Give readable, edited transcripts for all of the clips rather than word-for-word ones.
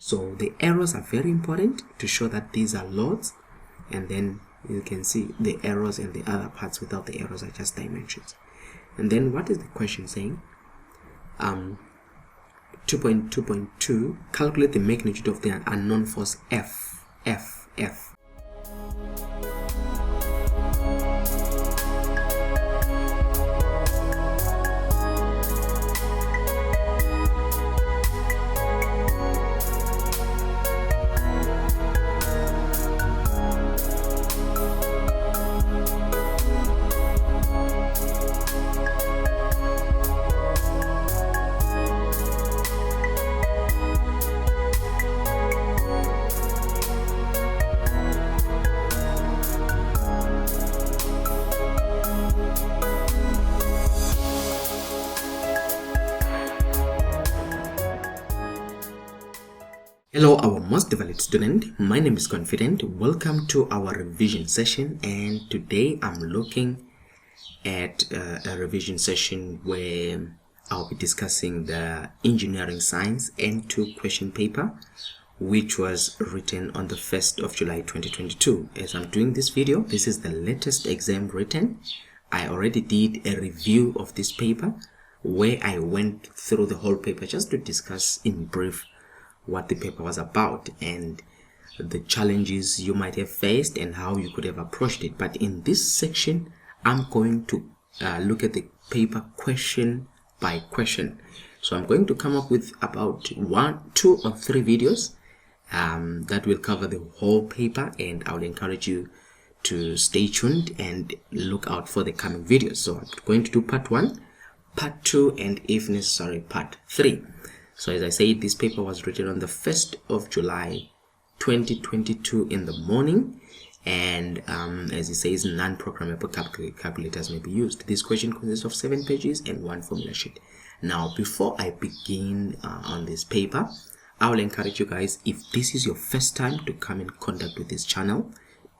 So the arrows are very important to show that these are loads, and then you can see the arrows and the other parts without the arrows are just dimensions. And then what is the question saying? 2.2.2, calculate the magnitude of the unknown force F. Hello, our most developed student. My name is Confident. Welcome to our revision session, and today I'm looking at a revision session where I'll be discussing the engineering science N2 question paper, which was written on the 1st of July 2022. As I'm doing this video, this is the latest exam written. I already did a review of this paper where I went through the whole paper just to discuss in brief what the paper was about and the challenges you might have faced and how you could have approached it. But in this section, I'm going to look at the paper question by question. So I'm going to come up with about 1, 2 or 3 videos that will cover the whole paper, and I would encourage you to stay tuned and look out for the coming videos. So I'm going to do part 1, part 2, and if necessary, part 3. So as I said, this paper was written on the 1st of July 2022 in the morning, and as it says, non-programmable calculators may be used. This question consists of 7 pages and 1 formula sheet. Now, before I begin on this paper, I will encourage you guys, if this is your first time to come in contact with this channel,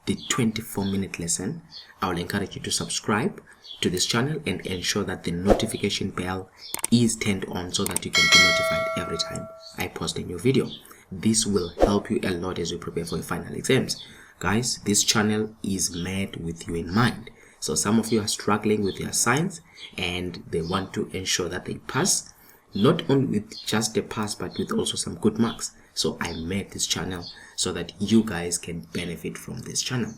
the 24-minute lesson, I will encourage you to subscribe to this channel and ensure that the notification bell is turned on so that you can be notified every time I post a new video. This will help you a lot as you prepare for your final exams. Guys, this channel is made with you in mind. So some of you are struggling with your science and they want to ensure that they pass, not only with just a pass but with also some good marks. So I made this channel so that you guys can benefit from this channel.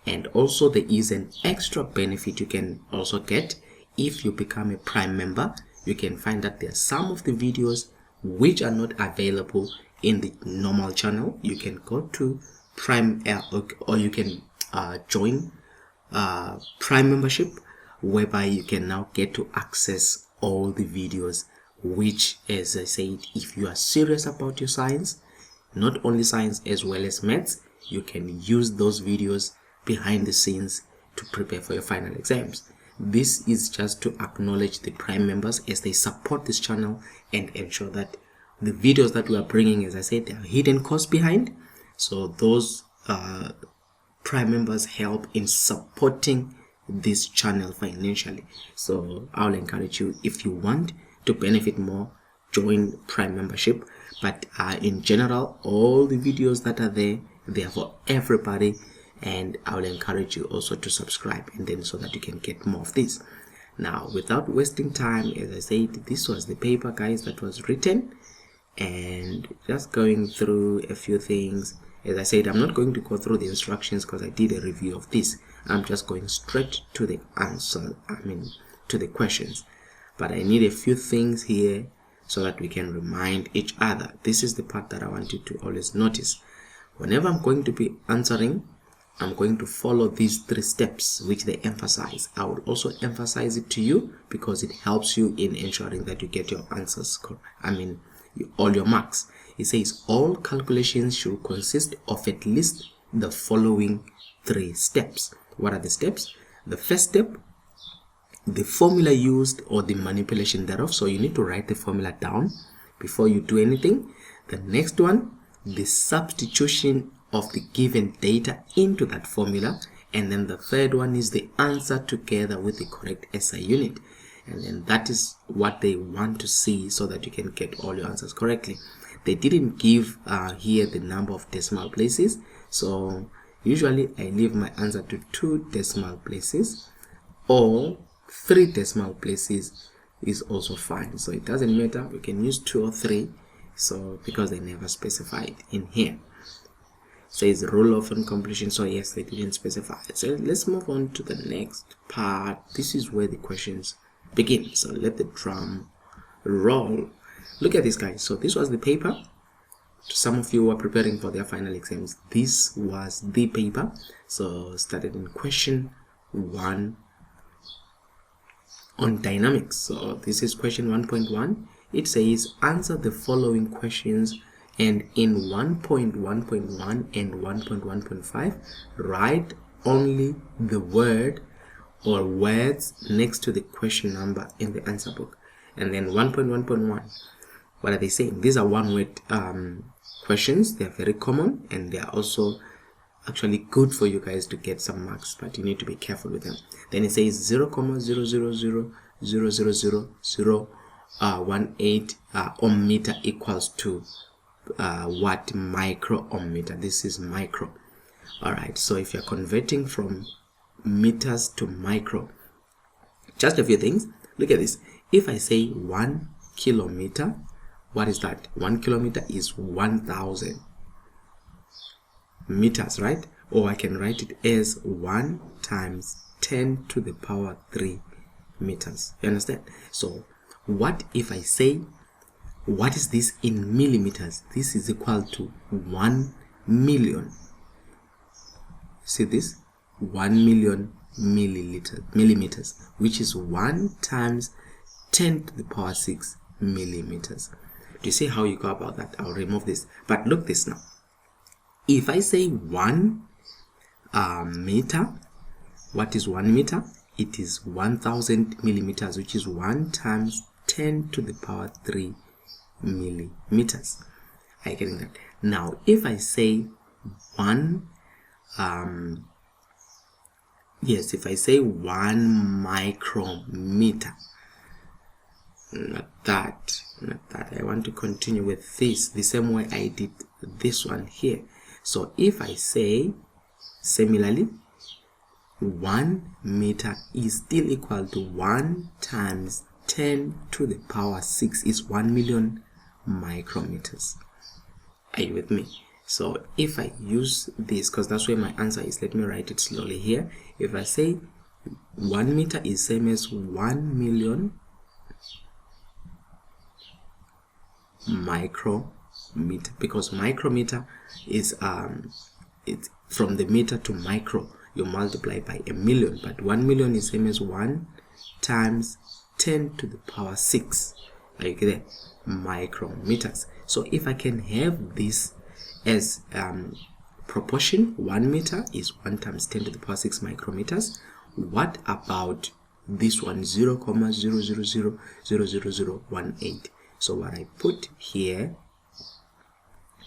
And also there is an extra benefit you can also get if you become a Prime member. You can find that there are some of the videos which are not available in the normal channel. You can go to Prime or you can join Prime membership, whereby you can now get to access all the videos which, as I said, if you are serious about your science, not only science as well as maths, you can use those videos behind the scenes to prepare for your final exams. This is just to acknowledge the Prime members as they support this channel and ensure that the videos that we are bringing, as I said, there are hidden costs behind. So those Prime members help in supporting this channel financially. So I'll encourage you, if you want to benefit more, join Prime membership. But in general, all the videos that are there, they are for everybody, and I will encourage you also to subscribe, and then so that you can get more of this. Now, without wasting time, as I said, this was the paper, guys, that was written, and just going through a few things. As I said, I'm not going to go through the instructions because I did a review of this. I'm just going straight to the answer, to the questions. But I need a few things here so that we can remind each other. This is the part that I want you to always notice. Whenever I'm going to be answering, I'm going to follow these 3 steps which they emphasize. I will also emphasize it to you because it helps you in ensuring that you get your answers, all your marks. It says all calculations should consist of at least the following 3 steps. What are the steps? The first step, the formula used or the manipulation thereof. So you need to write the formula down before you do anything. The next one, the substitution of the given data into that formula. And then the third one is the answer together with the correct SI unit. And then that is what they want to see so that you can get all your answers correctly. they didn't give here the number of decimal places, so usually I leave my answer to 2 decimal places, or 3 decimal places is also fine. So it doesn't matter, we can use 2 or 3, so because they never specified in here. Says rule of incompletion, so yes, they didn't specify. So let's move on to the next part. This is where the questions begin, so let the drum roll. Look at this, guys. So this was the paper. Some of you were preparing for their final exams. This was the paper. So started in question 1 on dynamics. So this is question 1.1. It says answer the following questions, and in 1.1.1 and 1.1.5 write only the word or words next to the question number in the answer book. And then 1.1.1, what are they saying? These are one word questions. They are very common, and they are also actually good for you guys to get some marks, but you need to be careful with them. Then it says 0,000000018 ohm meter equals to what micro ohm meter. This is micro. All right, so if you're converting from meters to micro, just a few things. Look at this. If I say 1 kilometer, what is that? 1 kilometer is 1000 meters, right? Or I can write it as 1 times 10 to the power 3 meters. You understand? So what if I say, what is this in millimeters? This is equal to 1 million. See this? 1 million millimeters, which is 1 times 10 to the power 6 millimeters. Do you see how you go about that? I'll remove this, but look this now. If I say 1 meter, what is 1 meter? It is 1000 millimeters, which is 1 times 10 to the power 3 millimeters. Are you getting that? Now if I say 1 yes, if I say 1 micrometer, not that, I want to continue with this the same way I did this one here. So if I say similarly 1 meter is still equal to 1 times 10 to the power 6 is 1 million micrometers. Are you with me? So if I use this, because that's where my answer is, let me write it slowly here. If I say 1 meter is same as 1 million micrometer, because micrometer is it's from the meter to micro, you multiply by a million, but 1 million is same as 1 times 10 to the power 6. Are you there? Micrometers. So if I can have this as proportion, 1 meter is 1 times 10 to the power 6 micrometers. What about this one, 0,000000018? So what I put here,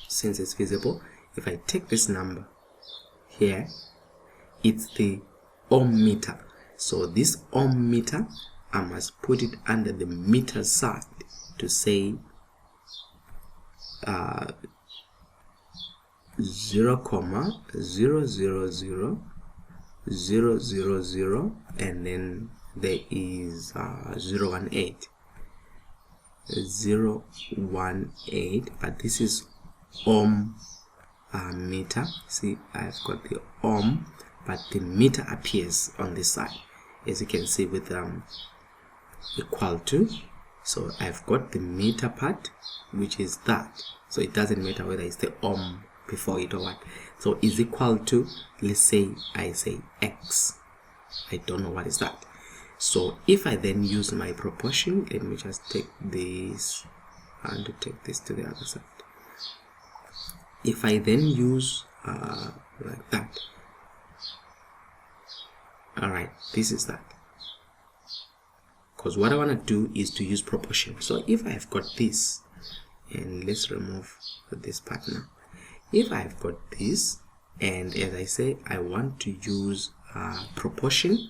since it's visible, if I take this number here, it's the ohm meter. So this ohm meter, I must put it under the meter side to say 0,0000000, and then there is 018, but this is ohm meter. See, I've got the ohm, but the meter appears on this side, as you can see, with equal to. So I've got the meter part, which is that, so it doesn't matter whether it's the ohm before it or what. So is equal to, let's say I say x, I don't know what is that. So if I then use my proportion, let me just take this and to take this to the other side. If I then use like that, all right, this is that, because what I want to do is to use proportion. So if I've got this, and let's remove this part now. If I've got this, and as I say, I want to use proportion,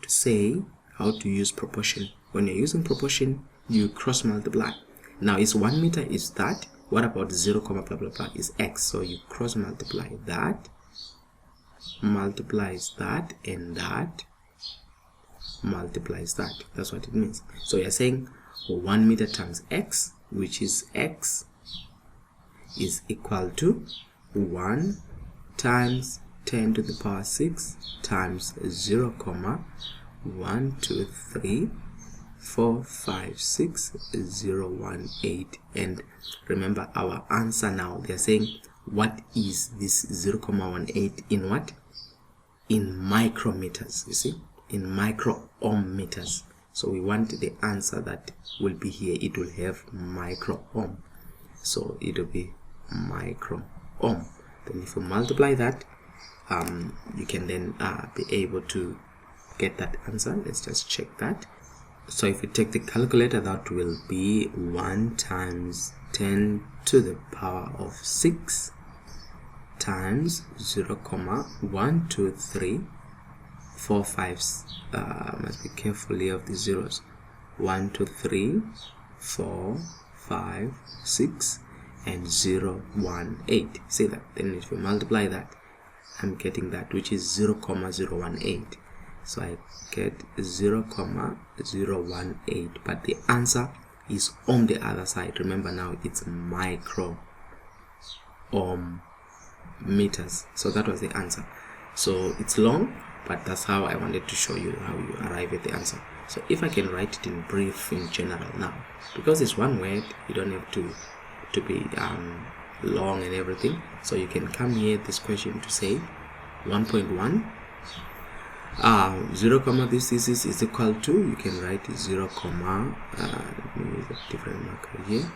to say how to use proportion. When you're using proportion, you cross multiply. Now it's 1 meter is that, What about 0 comma blah blah blah is x, so you cross multiply that, multiplies that, and that multiplies that. That's what it means. So you're saying 1 meter times x, which is x, is equal to 1 times 10 to the power 6 times 0 comma 1 2 3 4 5 6 0 1 8. And remember our answer now, they're saying what is this 0 comma 1 8 in what? In micrometers, you see, in micro ohm meters. So we want the answer that will be here, it will have micro ohm, so it will be micro ohm. Then if you multiply that, you can then be able to get that answer. Let's just check that. So if you take the calculator, that will be 1 times 10 to the power of 6 times 0 comma 1 2 3 4 5 must be careful here of the zeros. 1 2 3 4 5 6 and 0 1 8. See that? Then if you multiply that, I'm getting that, which is 0 comma 018. So I get 0 comma 018, but the answer is on the other side. Remember now it's micro ohm meters. So that was the answer. So it's long, but that's how I wanted to show you how you arrive at the answer. So if I can write it in brief, in general now, because it's one word, you don't have to be long and everything. So you can come here this question to say 1.1 0 comma this is equal to, you can write 0 comma let me use a different marker here.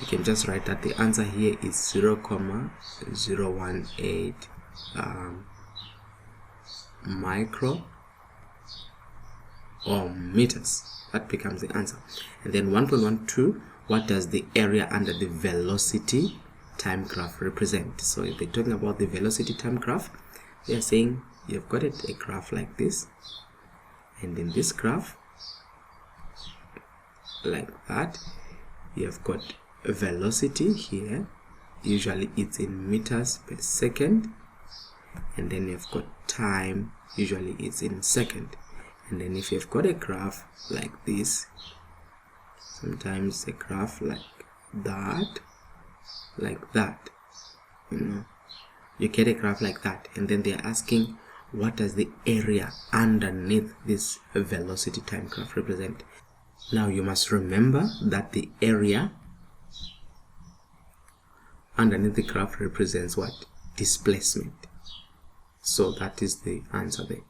You can just write that the answer here is 0 comma 018 micro ohm meters. That becomes the answer. And then 1.12, what does the area under the velocity time graph represent? So if they're talking about the velocity time graph, they are saying you've got a graph like this, and in this graph like that, you've got a velocity here, usually it's in meters per second, and then you've got time, usually it's in second. And then if you've got a graph like this, sometimes a graph like that, you know, you get a graph like that, and then they're asking what does the area underneath this velocity time graph represent. Now you must remember that the area underneath the graph represents what? Displacement. So that is the answer there,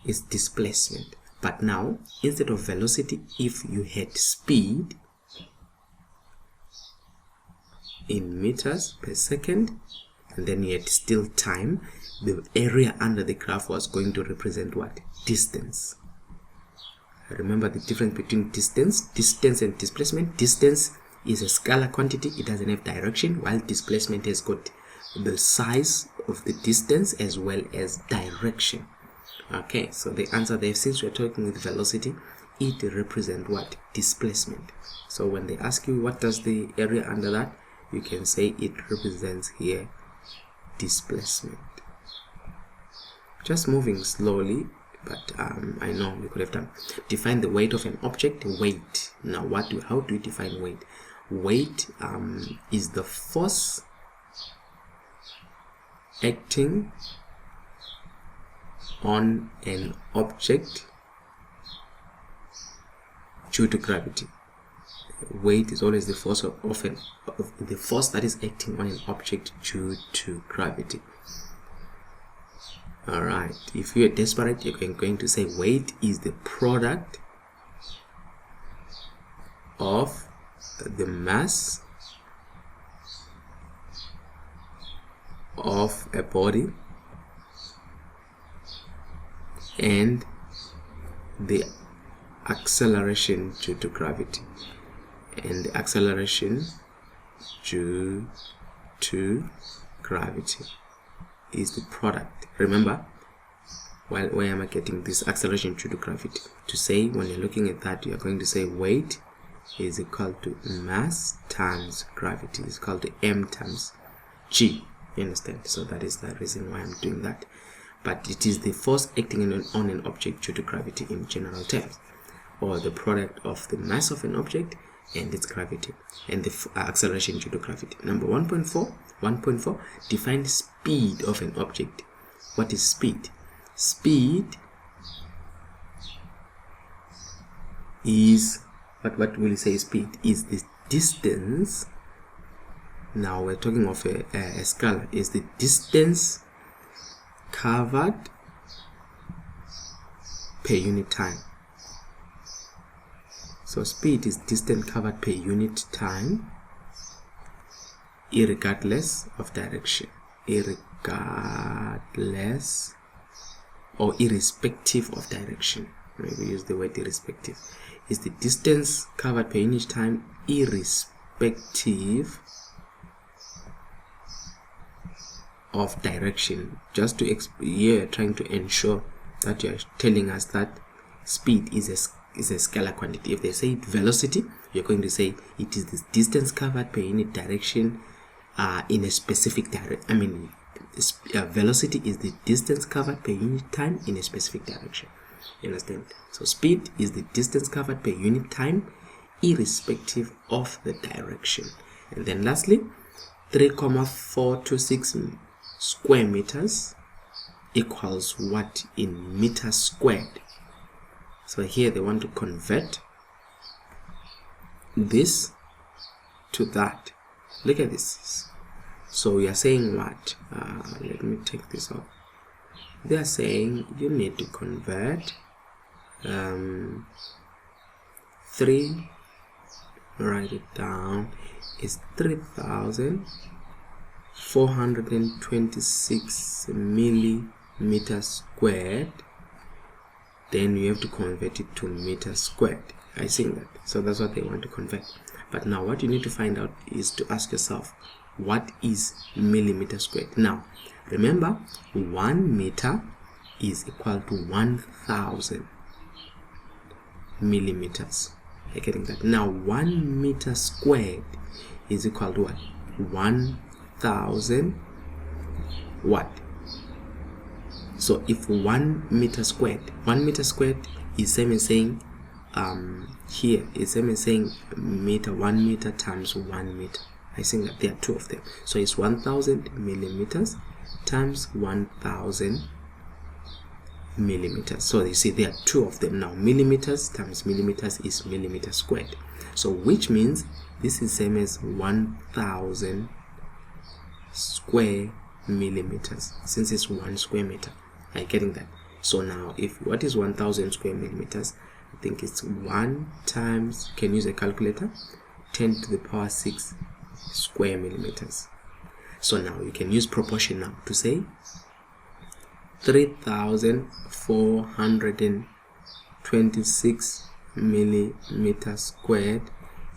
is displacement. But now instead of velocity, if you had speed in meters per second, and then you had still time, the area under the graph was going to represent what? Distance. Remember the difference between distance and displacement. Distance is a scalar quantity, it doesn't have direction, while displacement has got the size of the distance as well as direction. Okay, so the answer there, since we're talking with velocity, it represents what? Displacement. So when they ask you what does the area under that, you can say it represents here displacement. Just moving slowly, but I know we could have done. Define the weight of an object. Weight. Now how do we define weight? Weight is the force acting on an object due to gravity. Weight is always the force the force that is acting on an object due to gravity. Alright, if you're desperate, you're going to say weight is the product of the mass of a body and the acceleration due to gravity. And the acceleration due to gravity is the product. Remember, where am I getting this acceleration due to gravity? To say, when you're looking at that, you're going to say weight is equal to mass times gravity is equal to m times g. You understand? So that is the reason why I'm doing that. But it is the force acting on an object due to gravity in general terms, or the product of the mass of an object and its gravity, and the acceleration due to gravity. Number 1.4 define speed of an object. What is speed? Speed is what will you say? Speed is the distance. Now we're talking of a scalar. Is the distance covered per unit time. So speed is distance covered per unit time, irregardless of direction, irregardless or irrespective of direction. Maybe use the word irrespective. Is the distance covered per unit time irrespective of direction. Just to trying to ensure that you are telling us that speed is a scalar quantity. If they say velocity, you're going to say it is the distance covered per unit direction in a specific direction. Velocity is the distance covered per unit time in a specific direction. You understand? So speed is the distance covered per unit time irrespective of the direction. And then lastly, 3,426 square meters equals what in meters squared? So here they want to convert this to that. Look at this. So we are saying what? Let me take this off. They are saying you need to convert 3, write it down, is 3,426 millimeters squared. Then you have to convert it to meters squared. I see that. So that's what they want to convert. But now what you need to find out is to ask yourself, what is millimeter squared? Now remember, 1 meter is equal to 1,000 millimeters. You're getting that? Now 1 meter squared is equal to what? 1,000 what? So if 1 meter squared is same as saying here is same as saying 1 meter times 1 meter. I think that there are two of them. So it's 1,000 millimeters times 1,000 millimeters. So you see there are two of them now. Millimeters times millimeters is millimeter squared. So which means this is same as 1,000 square millimeters, since it's 1 square meter. Are you getting that? So now if what is 1,000 square millimeters? I think it's 1 times, can use a calculator, 10 to the power 6 square millimeters. So now you can use proportion now to say 3,426 millimeters squared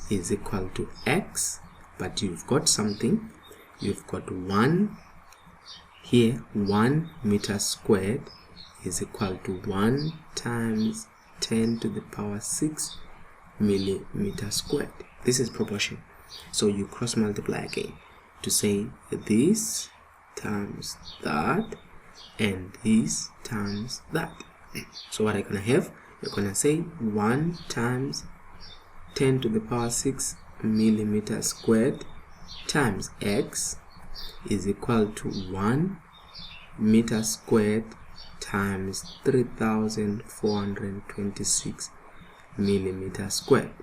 is equal to x, but you've got something, you've got 1 here. 1 meter squared is equal to 1 times 10 to the power 6 millimeter squared. This is proportion. So you cross multiply again to say this times that and this times that. So what I'm gonna have, you're gonna say 1 times 10 to the power 6 millimeter squared times x is equal to 1 meter squared times 3,426 millimeter squared.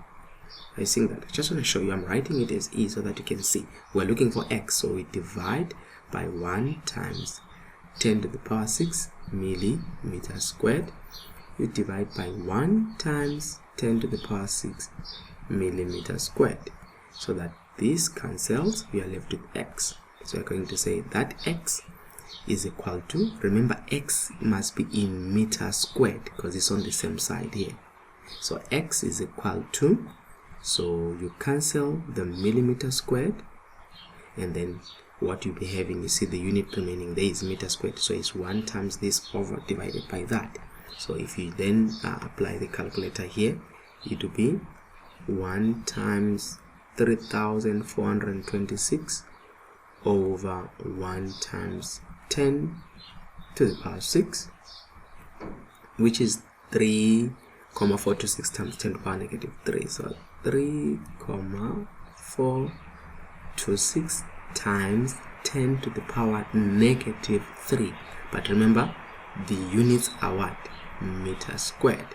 I think that I just want to show you, I'm writing it as e so that you can see. We're looking for x, so we divide by 1 times 10 to the power 6 millimeter squared. You divide by 1 times 10 to the power 6 millimeter squared, so that this cancels, we are left with x. So we're going to say that x is equal to, remember x must be in meter squared because it's on the same side here. So x is equal to, so you cancel the millimeter squared, and then what you'll be having, you see the unit remaining there is meter squared, so it's 1 times this over divided by that. So if you then apply the calculator here, it will be 1 times 3426 over 1 times 10 to the power 6, which is 3,426 times 10 to the power negative 3. So 3,426 times 10 to the power negative 3. But remember, the units are what? Meters squared,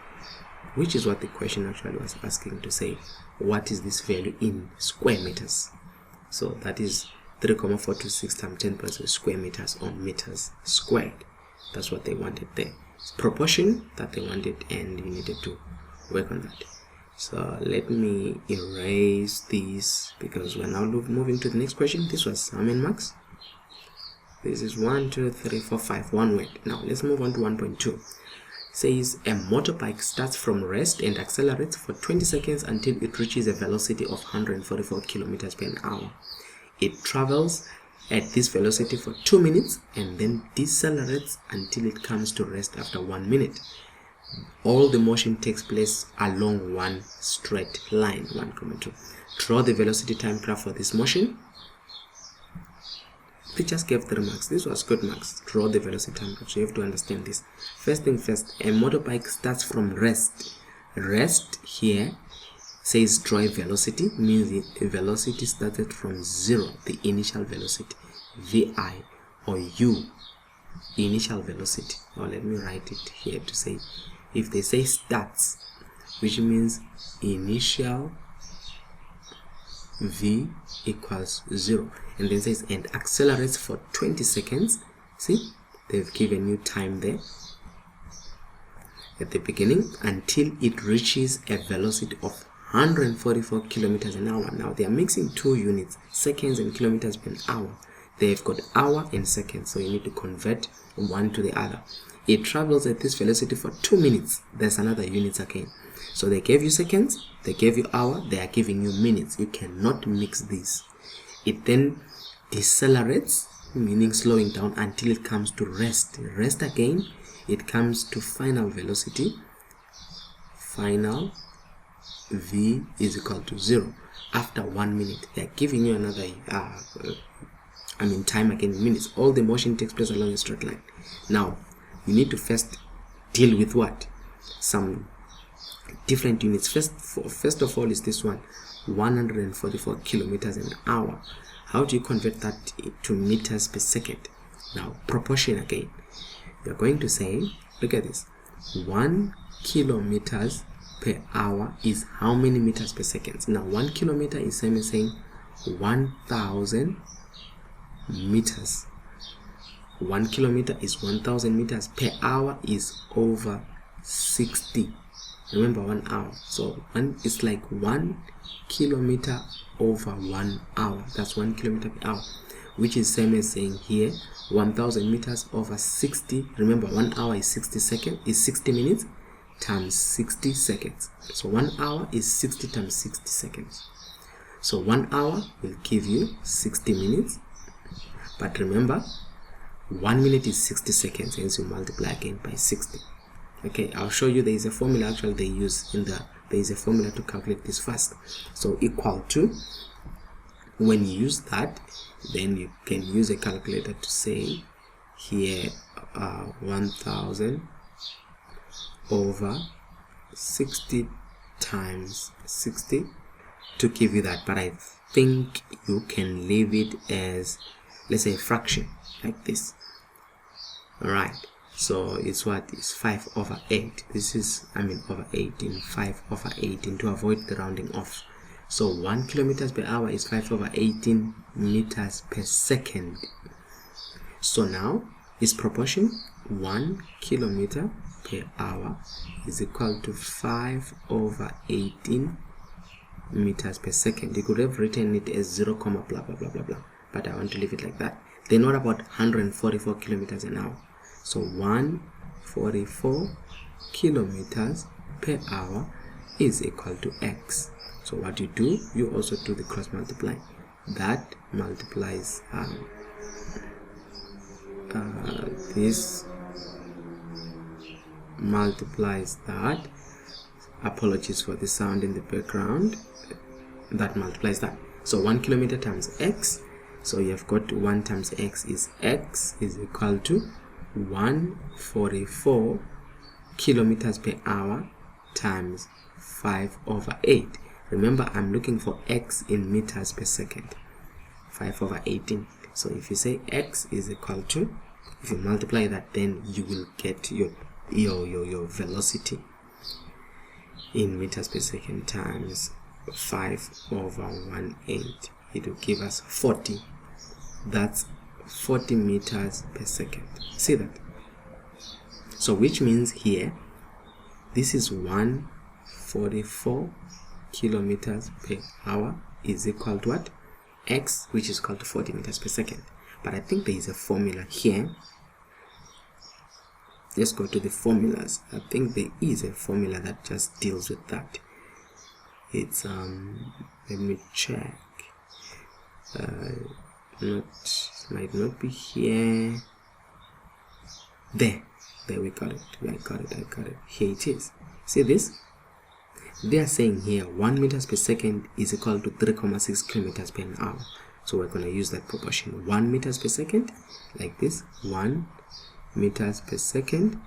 which is what the question actually was asking, to say what is this value in square meters. So that is 3,426 times 10 to the square meters, or meters squared. That's what they wanted there. It's proportion that they wanted, and you needed to work on that. So let me erase these, because we're now moving to the next question. This was how many marks? This is 1, 2, 3, 4, 5, one word. Now let's move on to 1.2. Says a motorbike starts from rest and accelerates for 20 seconds until it reaches a velocity of 144 kilometers per hour. It travels at this velocity for 2 minutes and then decelerates until it comes to rest after 1 minute. All the motion takes place along one straight line. 1.2. Draw the velocity time graph for this motion. They just gave 3 marks. This was good marks. Draw the velocity time graph. So you have to understand this. First thing first, a motorbike starts from rest. Rest here says draw a velocity, means the velocity started from 0, the initial velocity, VI or U, initial velocity. Or let me write it here to say, if they say starts, which means initial V equals 0, and then says and accelerates for 20 seconds. See, they've given you time there at the beginning until it reaches a velocity of 144 kilometers an hour. Now they are mixing 2 units, seconds and kilometers per hour. They've got hour and seconds, so you need to convert one to the other. It travels at this velocity for 2 minutes. There's another units again. So they gave you seconds, they gave you hour, they are giving you minutes. You cannot mix these. It then decelerates, meaning slowing down, until it comes to rest. Rest again, it comes to final velocity. Final V is equal to 0 after 1 minute. They are giving you another time again in minutes. All the motion takes place along a straight line. Now you need to first deal with what? Some different units. First of all is this one, 144 kilometers an hour. How do you convert that to meters per second? Now proportion again. You're going to say, look at this, 1 kilometers per hour is how many meters per second? Now 1 kilometer is same as saying 1,000 meters. 1 kilometer is 1,000 meters. Per hour is over 60. Remember, 1 hour. So it's like 1 kilometer over 1 hour. That's 1 kilometer per hour, which is same as saying here 1,000 meters over 60. Remember, 1 hour is 60 seconds, is 60 minutes times 60 seconds. So 1 hour is 60 times 60 seconds. So 1 hour will give you 60 minutes. But remember, 1 minute is 60 seconds, hence you multiply again by 60. Okay, I'll show you. There is a formula actually they use there is a formula to calculate this first. So equal to, when you use that, then you can use a calculator to say here 1,000 over 60 times 60 to give you that. But I think you can leave it as, let's say, a fraction like this. Alright, so it's what is 5 over 8. This is, over 18, 5 over 18 to avoid the rounding off. So 1 kilometers per hour is 5 over 18 meters per second. So now its proportion, 1 kilometer per hour is equal to 5 over 18 meters per second. You could have written it as 0, blah blah blah blah blah, but I want to leave it like that. Then what about 144 kilometers an hour? So 144 kilometers per hour is equal to x. So what you do, you also do the cross multiply. That multiplies this multiplies that. Apologies for the sound in the background. That multiplies that. So 1 kilometer times x. So you have got 1 times x is equal to 144 kilometers per hour times 5/8. Remember, I'm looking for x in meters per second. 5/18. So if you say x is equal to, if you multiply that, then you will get your velocity in meters per second times 5/18. It will give us 40. That's 40 meters per second. See that? So which means here, this is 144 kilometers per hour is equal to what? X, which is equal to 40 meters per second. But I think there is a formula here. Let's go to the formulas. I think there is a formula that just deals with that. It's let me check. Might not be here. There we got it. I got it. Here it is. See this? They are saying here 1 meters per second is equal to 3,6 kilometers per hour. So we're going to use that proportion. 1 meters per second, like this. 1 meters per second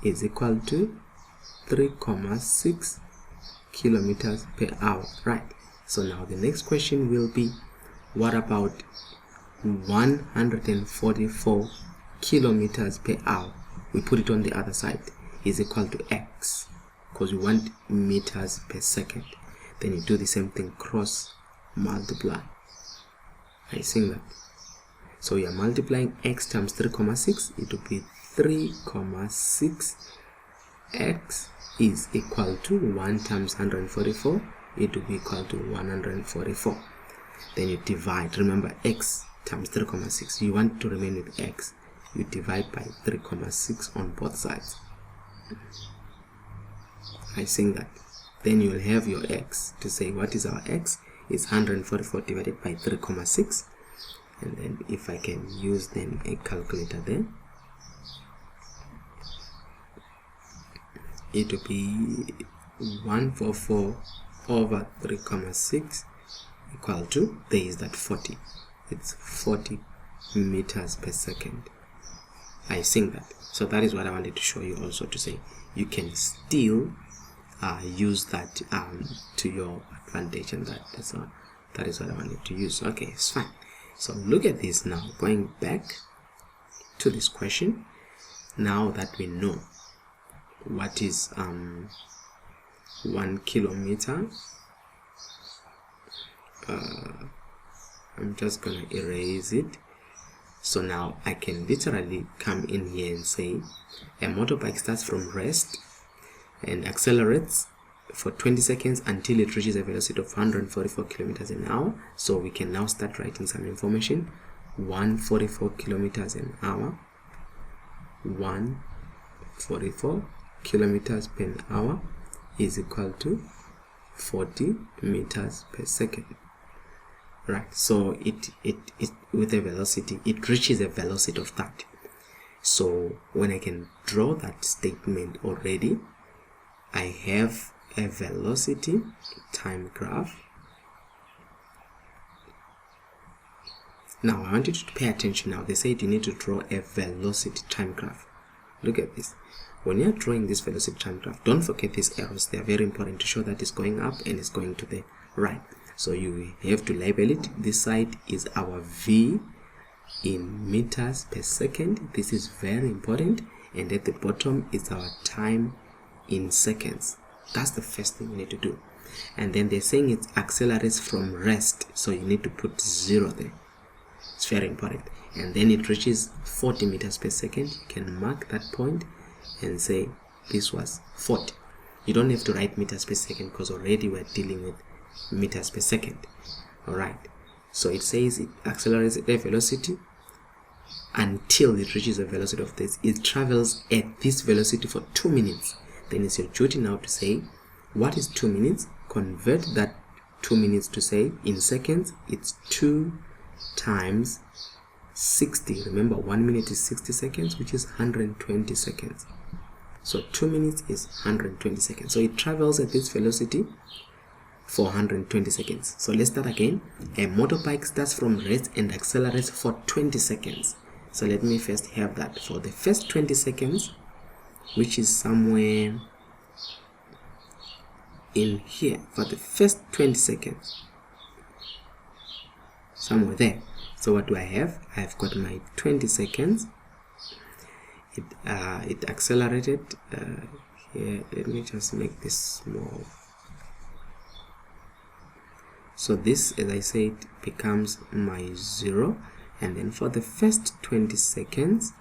is equal to 3,6 kilometers per hour. Right. So now the next question will be, what about 144 kilometers per hour? We put it on the other side, is equal to x, because we want meters per second. Then you do the same thing, cross multiply. I see that. So you are multiplying x times 3,6, it will be 3,6 x is equal to 1 times 144, it will be equal to 144. Then you divide. Remember, x times 3,6, you want to remain with x, you divide by 3,6 on both sides. I think that. Then you will have your x to say, what is our x? Is 144 divided by 3,6. And then if I can use then a calculator there, it will be 144 over 3,6 equal to, there is that 40. It's 40 meters per second. I think that. So that is what I wanted to show you also, to say you can still use that to your advantage, and that is what I wanted to use. Okay, it's fine. So look at this now, going back to this question. Now that we know what is 1 kilometer, I'm just gonna erase it. So now I can literally come in here and say a motorbike starts from rest and accelerates for 20 seconds until it reaches a velocity of 144 kilometers an hour. So we can now start writing some information. 144 kilometers an hour, 144 kilometers per hour is equal to 40 meters per second. Right, so it with a velocity, it reaches a velocity of that. So when I can draw that statement already, I have a velocity time graph. Now I want you to pay attention. Now they said you need to draw a velocity time graph. Look at this. When you're drawing this velocity time graph, don't forget these arrows. They are very important to show that it's going up and it's going to the right. So you have to label it. This side is our v in meters per second. This is very important. And at the bottom is our time in seconds. That's the first thing you need to do. And then they're saying it accelerates from rest, so you need to put 0 there. It's very important. And then it reaches 40 meters per second. You can mark that point and say this was 40. You don't have to write meters per second because already we're dealing with meters per second. Alright, so it says it accelerates at a velocity until it reaches a velocity of this. It travels at this velocity for 2 minutes. Then it's your duty now to say, what is 2 minutes? Convert that 2 minutes to say in seconds. It's 2 times 60. Remember, 1 minute is 60 seconds, which is 120 seconds. So 2 minutes is 120 seconds. So it travels at this velocity for 120 seconds. So let's start again. A motorbike starts from rest and accelerates for 20 seconds. So let me first have that. For the first 20 seconds, which is somewhere in here, for the first 20 seconds, somewhere there. So what do I have? I've got my 20 seconds. It accelerated here. Let me just make this small. So this, as I said, becomes my 0, and then for the first 20 seconds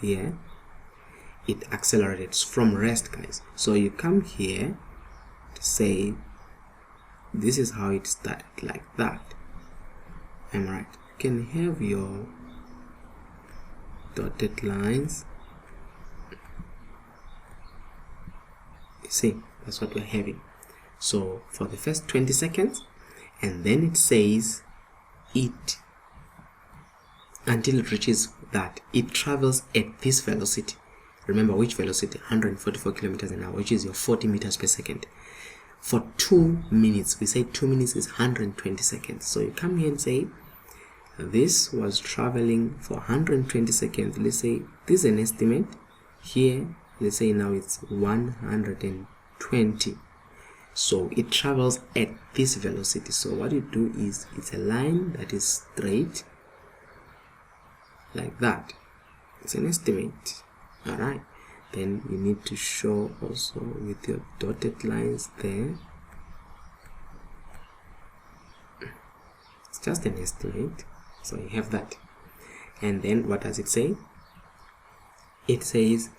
here, it accelerates from rest, guys. So you come here to say this is how it started, like that. Am I right? You can have your dotted lines. You see, that's what we're having. So for the first 20 seconds, and then it says it until it reaches that it travels at this velocity. Remember which velocity? 144 kilometers an hour, which is your 40 meters per second. For 2 minutes, we say 2 minutes is 120 seconds. So you come here and say this was traveling for 120 seconds. Let's say this is an estimate here. Let's say now it's 120. So it travels at this velocity. So what you do is, it's a line that is straight like that. It's an estimate. Alright, then you need to show also with your dotted lines there. It's just an estimate. So you have that. And then what does it say? It says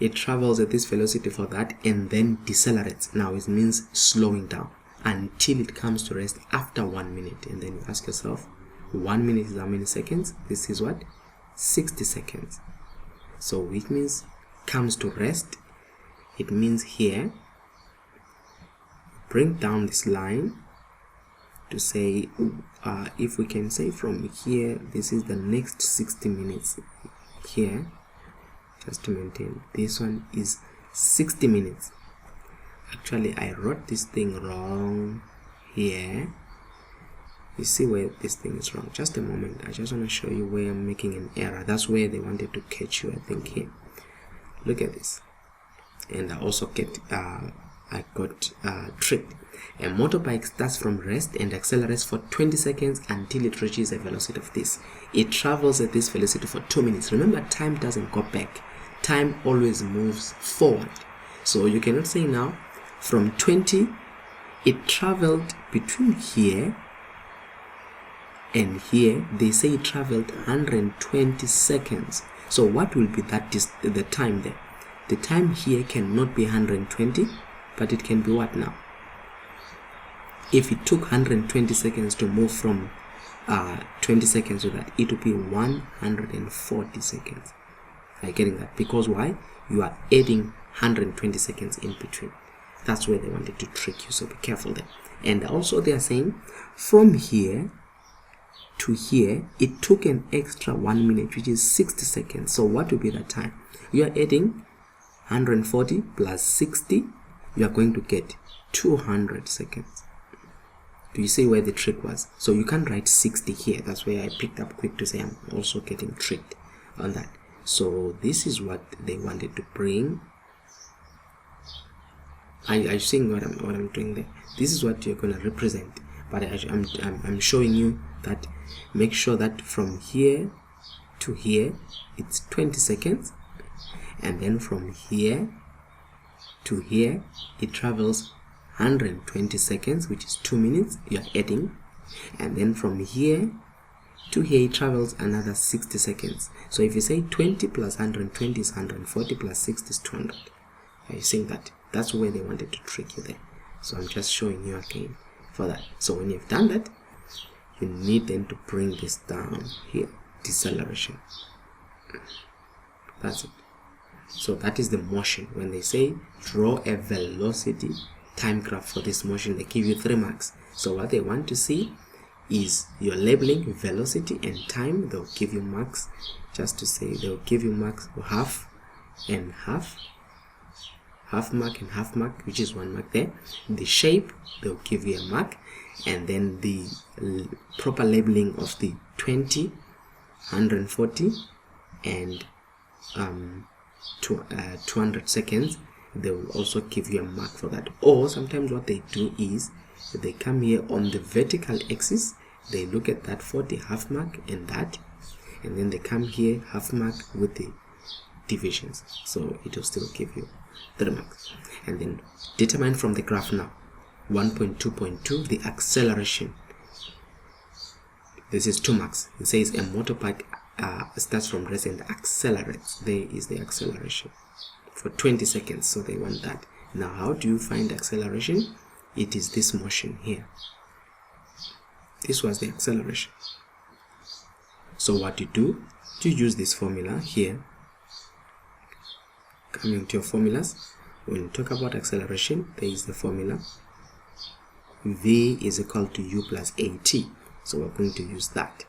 it travels at this velocity for that and then decelerates. Now it means slowing down until it comes to rest after 1 minute. And then you ask yourself, 1 minute is how many seconds? This is what? 60 seconds. So which means comes to rest. It means here, bring down this line to say, if we can say from here, this is the next 60 minutes here. Just to maintain, this one is 60 minutes. Actually, I wrote this thing wrong here. You see where this thing is wrong. Just a moment, I just want to show you where I'm making an error. That's where they wanted to catch you, I think. Here, look at this. And I also I got tricked. A motorbike starts from rest and accelerates for 20 seconds until it reaches a velocity of this. It travels at this velocity for 2 minutes. Remember, time doesn't go back. Time always moves forward. So you cannot say now from 20 it traveled between here and here. They say it traveled 120 seconds. So what will be that the time there? The time here cannot be 120, but it can be what now? If it took 120 seconds to move from 20 seconds to that, it would be 140 seconds. Are you getting that? Because why? You are adding 120 seconds in between. That's where they wanted to trick you, so be careful there. And also they are saying from here to here, it took an extra 1 minute, which is 60 seconds. So what will be that time? You are adding 140 plus 60, you are going to get 200 seconds. Do you see where the trick was? So you can't write 60 here. That's where I picked up quick to say I'm also getting tricked on that. So this is what they wanted to bring. Are you seeing what I'm doing there? This is what you're going to represent. But I'm showing you that make sure that from here to here it's 20 seconds, and then from here to here it travels 120 seconds, which is 2 minutes. You're adding, and then from here to here it travels another 60 seconds. So if you say 20 plus 120 is 140 plus 60 is 200. Are you seeing that? That's where they wanted to trick you there. So I'm just showing you again for that. So when you've done that, you need then to bring this down here, deceleration. That's it. So that is the motion. When they say draw a velocity time graph for this motion, they give you 3 marks. So what they want to see is your labeling, velocity and time. They'll give you marks, just to say they'll give you marks half and half, half mark and half mark, which is 1 mark there. The shape, they'll give you a mark, and then the proper labeling of the 20, 140 and 200 seconds, they will also give you a mark for that. Or sometimes what they do is they come here on the vertical axis, they look at that 40 half mark and that, and then they come here half mark with the divisions, so it will still give you 3 marks. And then determine from the graph now 1.2.2 the acceleration. This is 2 marks. It says a motorbike starts from rest and accelerates. There is the acceleration for 20 seconds, so they want that. Now how do you find acceleration? It is this motion here. This was the acceleration. So what you do, you use this formula here. Coming to your formulas, when you talk about acceleration, there is the formula v is equal to u plus at. So we're going to use that.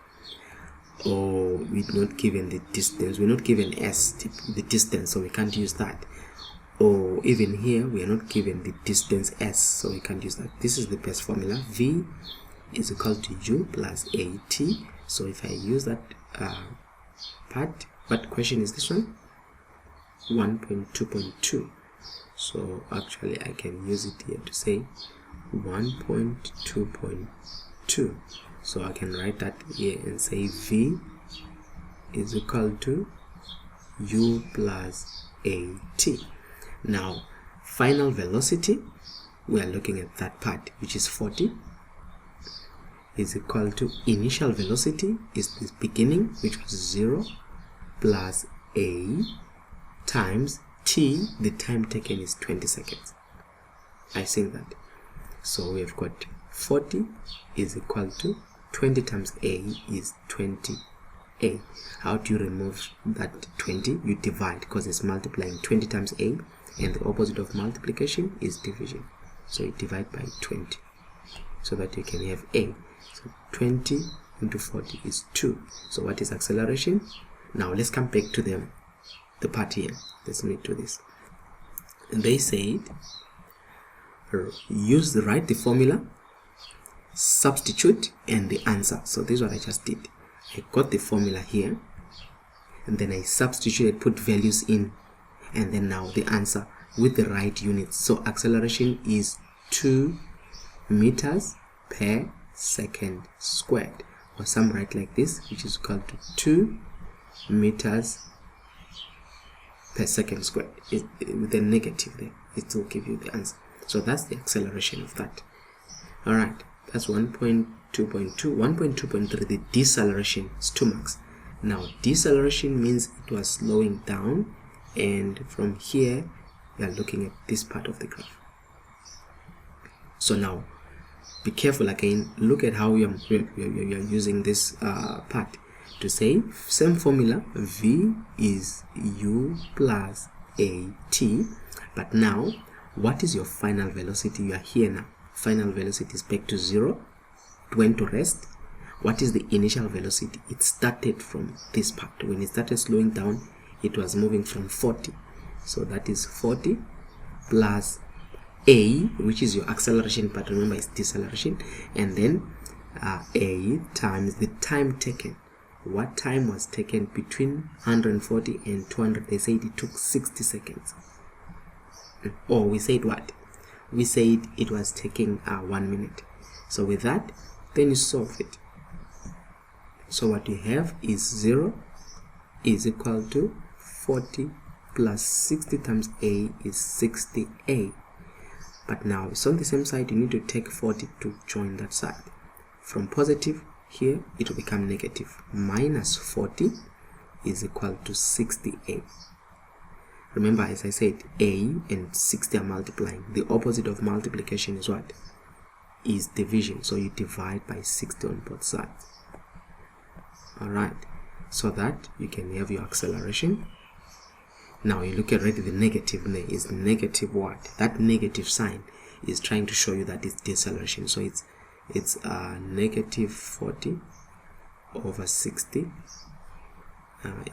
Or we're not given the distance, we're not given s, the distance, so we can't use that. Or even here we are not given the distance s, so we can't use that. This is the best formula. V is equal to u plus at. So if I use that part, what question is this one? 1.2.2. so actually I can use it here to say 1.2.2. so I can write that here and say v is equal to u plus at. Now final velocity, we are looking at that part, which is 40, is equal to initial velocity is this beginning, which was 0, plus a times t, the time taken is 20 seconds. I think that. So we have got 40 is equal to 20 times a is 20a. How do you remove that 20? You divide, because it's multiplying 20 times a, and the opposite of multiplication is division. So you divide by 20 so that you can have a. So 20 into 40 is 2. So what is acceleration? Now let's come back to the part here. Let's do this. And they said write the formula, substitute, and the answer. So this is what I just did. I got the formula here, and then I substituted, put values in, and then now the answer with the right units. So acceleration is 2 meters per second squared, or some write like this, which is equal to 2 meters per second squared. With a negative there, it will give you the answer. So that's the acceleration of that. Alright, that's 1.2.2. 1.2.3, the deceleration is 2 marks. Now deceleration means it was slowing down, and from here we are looking at this part of the graph. So now be careful again, look at how you're using this part to say same formula, v is u plus at, but now what is your final velocity? You are here now, final velocity is back to 0, it went to rest. What is the initial velocity? It started from this part. When it started slowing down, it was moving from 40, so that is 40 plus a, which is your acceleration part, remember it's deceleration, and then a times the time taken. What time was taken between 140 and 200? They said it took 60 seconds. Or we said what? We said it was taking 1 minute. So with that, then you solve it. So what you have is 0 is equal to 40 plus 60 times a is 60a. But now it's on the same side, you need to take 40 to join that side. From positive here, it will become negative. Minus 40 is equal to 60a. Remember, as I said, a and 60 are multiplying. The opposite of multiplication is what? Is division. So you divide by 60 on both sides. Alright, so that you can have your acceleration. Now you look at already the negative there is negative what? That negative sign is trying to show you that it's deceleration. So it's negative 40 over 60,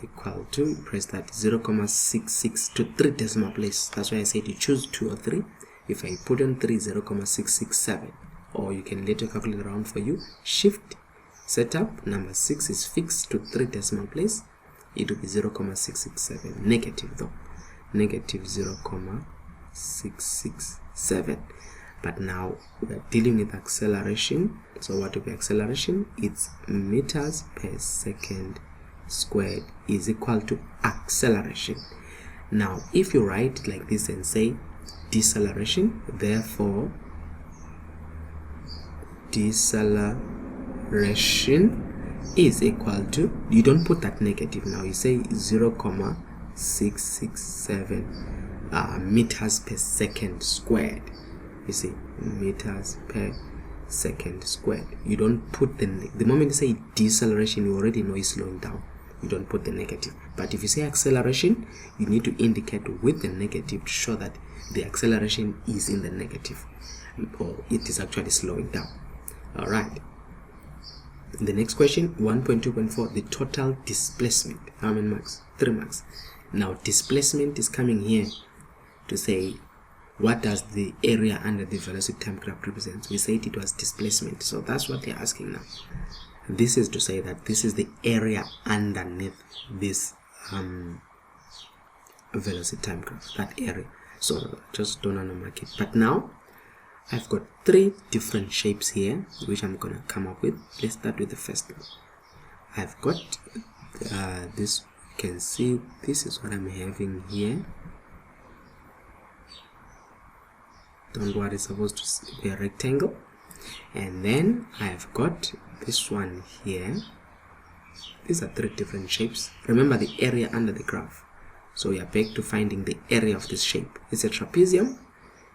equal to, press that 0.66 to 3 decimal place. That's why I said you choose 2 or 3. If I put on 3, 0.667, or you can let your calculator round for you. Shift, setup, number 6 is fixed to 3 decimal place. It will be 0.667, negative though, negative 0.667. But now we are dealing with acceleration. So what will be acceleration? It's meters per second squared is equal to acceleration. Now if you write it like this and say deceleration, therefore deceleration is equal to, you don't put that negative now, you say 0.667 meters per second squared. You see, meters per second squared. You don't put the moment you say deceleration, you already know it's slowing down. You don't put the negative. But if you say acceleration, you need to indicate with the negative to show that the acceleration is in the negative, or it is actually slowing down. All right. The next question, 1.2.4, the total displacement. How many marks? 3 marks. Now displacement is coming here to say what does the area under the velocity time graph represent. We said it was displacement, so that's what they're asking now. This is to say that this is the area underneath this velocity time graph, that area. So just don't want to mark it. But now I've got 3 different shapes here which I'm gonna come up with. Let's start with the first one. I've got this, you can see this is what I'm having here. Don't worry, it's supposed to be a rectangle. And then I've got this one here. These are 3 different shapes. Remember the area under the graph. So we are back to finding the area of this shape. It's a trapezium.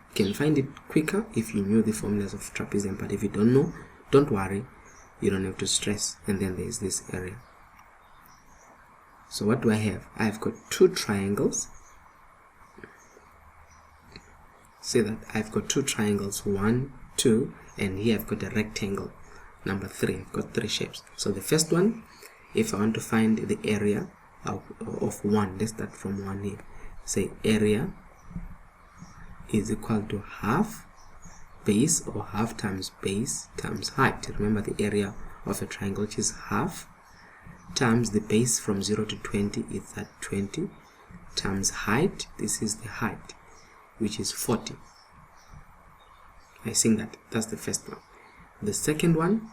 You can find it quicker if you knew the formulas of trapezium, but if you don't know, don't worry, you don't have to stress. And then there is this area. So what do I have? I've got 2 triangles. See that I've got 2 triangles, 1, 2, and here I've got a rectangle, number 3. I've got 3 shapes. So the first one, if I want to find the area of 1, let's start from 1 here. Say area is equal to half base, or half times base times height. Remember the area of a triangle, which is half, times the base from 0 to 20 is at 20, times height, this is the height, which is 40. I think that's the first one. The second one,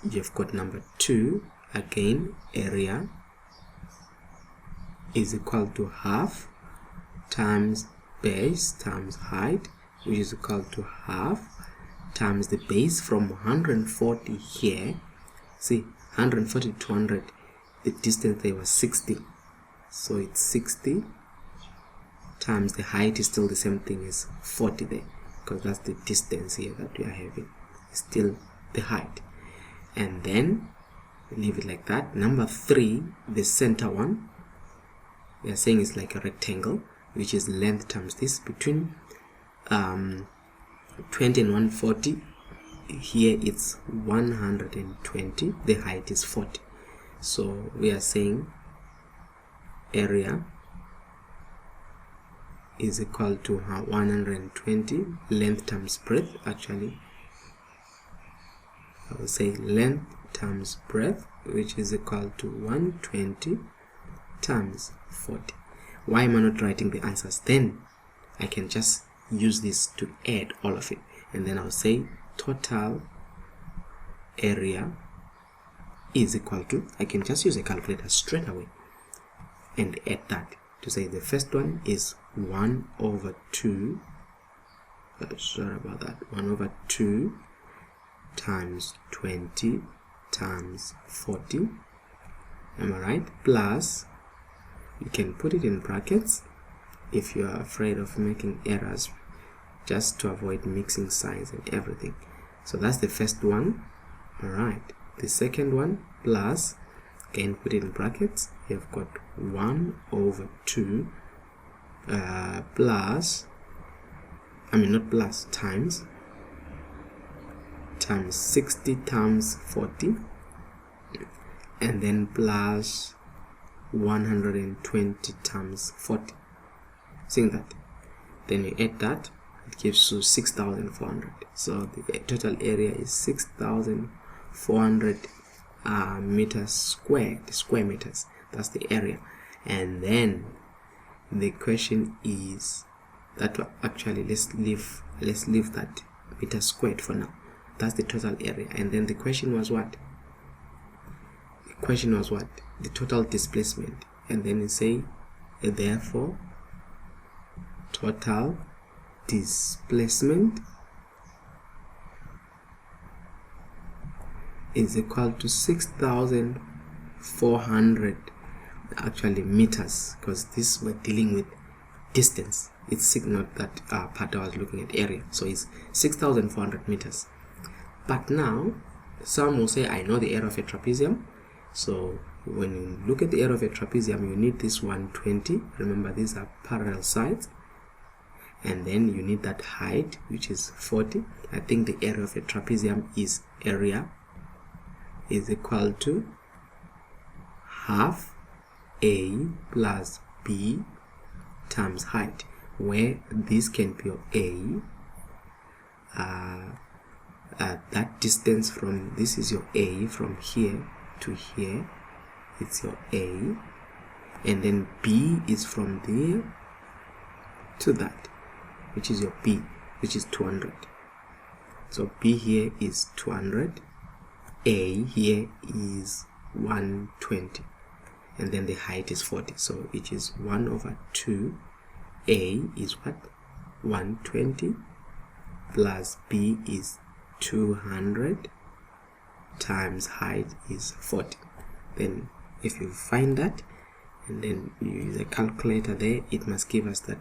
you've got number 2, again area is equal to half times base times height, which is equal to half times the base from 140 here. See, 140 to 200, the distance there was 60, so it's 60 times the height is still the same thing as 40 there, because that's the distance here that we are having, still the height. And then leave it like that. Number 3, the center one, we are saying it's like a rectangle, which is length times this, between 20 and 140. Here it's 120, the height is 40. So we are saying area is equal to 120, length times breadth. Actually, I will say length times breadth, which is equal to 120 times 40. Why am I not writing the answers? Then I can just use this to add all of it, and then I'll say total area is equal to, I can just use a calculator straight away and add that to say the first one is 1 over 2, sorry about that, 1 over 2 times 20 times 40, am I right, plus, you can put it in brackets if you are afraid of making errors, just to avoid mixing signs and everything. So that's the first one. All right, the second one, plus, again put it in brackets, you've got 1 over 2 plus, I mean not plus, times 60 times 40, and then plus 120 times 40. Seeing that? Then you add that, it gives you 6,400. So the total area is 6,400 meters squared, square meters. That's the area. And then the question is that, actually let's leave that meter squared for now. That's the total area. And then the question was what? The question was what? The total displacement. And then you say, therefore total displacement is equal to 6,400 actually meters, because this we're dealing with distance. It's not that part I was looking at area, so it's 6,400 meters. But now some will say, I know the area of a trapezium. So when you look at the area of a trapezium, you need this 120. Remember, these are parallel sides. And then you need that height, which is 40. I think the area of a trapezium is equal to half A plus B times height, where this can be your A. That distance from this is your A, from here to here, it's your A, and then B is from there to that, which is your B, which is 200. So B here is 200, A here is 120, and then the height is 40. So it is 1 over 2. A is what? 120 plus B is 200 times height is 40. Then if you find that and then you use a calculator there, it must give us that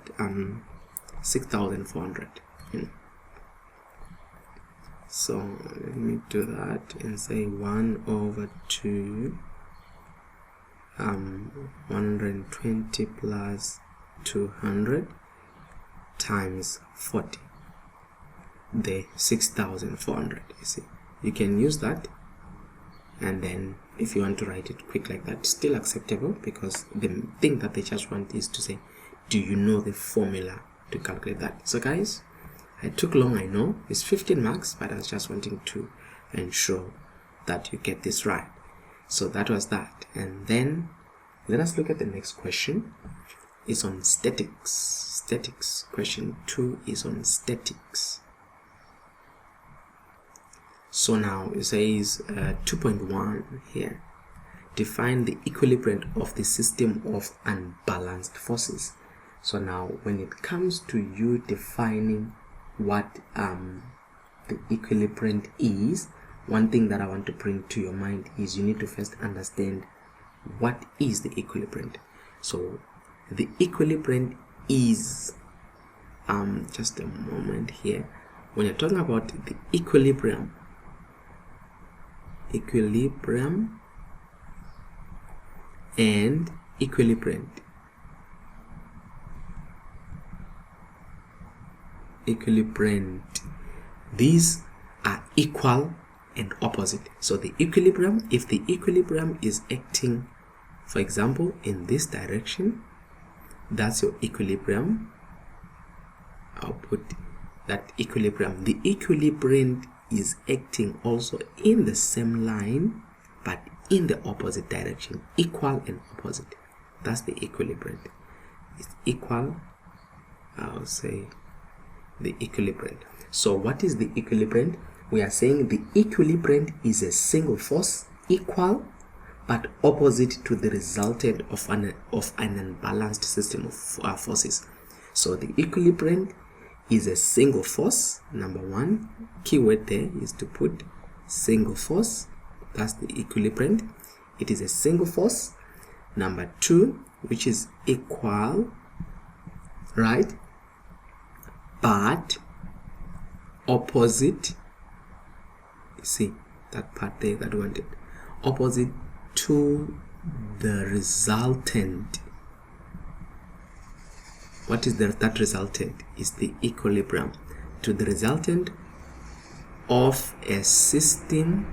6,400. So let me do that and say 1 over 2 120 plus 200 times 40, the 6,400. You see, you can use that, and then if you want to write it quick like that, still acceptable, because the thing that they just want is to say, do you know the formula to calculate that? So guys, I took long, I know it's 15 marks, but I was just wanting to ensure that you get this right. So that was that. And then let us look at the next question. It's on statics. Question 2 is on statics. So now it says 2.1 here. Define the equilibrium of the system of unbalanced forces. So now when it comes to you defining what the equilibrium is, one thing that I want to bring to your mind is you need to first understand what is the equilibrium. So the equilibrium is just a moment here. When you're talking about the equilibrium and equilibrium, these are equal and opposite. So the equilibrium, if the equilibrium is acting, for example, in this direction, that's your equilibrium. I'll put that equilibrium. The equilibrium is acting also in the same line, but in the opposite direction. Equal and opposite. That's the equilibrium. It's equal, I'll say the equilibrium. So what is the equilibrium? We are saying the equilibrium is a single force, equal but opposite to the resultant of an unbalanced system of forces. So the equilibrium is a single force. Number one, keyword there is to put single force. That's the equilibrium. It is a single force. Number two, which is equal, right, but opposite. You see that part there that we wanted, opposite to the resultant. What is that resultant? Is the equilibrium. To the resultant of a system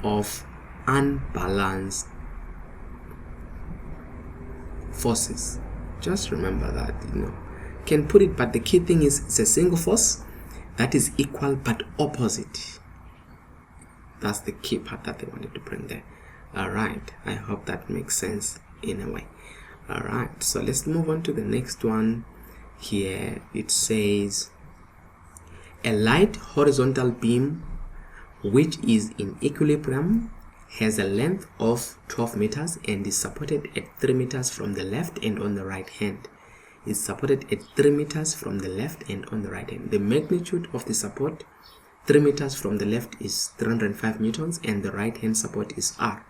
of unbalanced forces. Just remember that, can put it, but the key thing is it's a single force that is equal but opposite. That's the key part that they wanted to bring there. All right, I hope that makes sense in a way. All right, so let's move on to the next one. Here it says a light horizontal beam which is in equilibrium has a length of 12 meters and is supported at 3 meters from the left and on the right hand. Is supported at 3 meters from the left and on the right hand. The magnitude of the support 3 meters from the left is 305 newtons and the right hand support is R.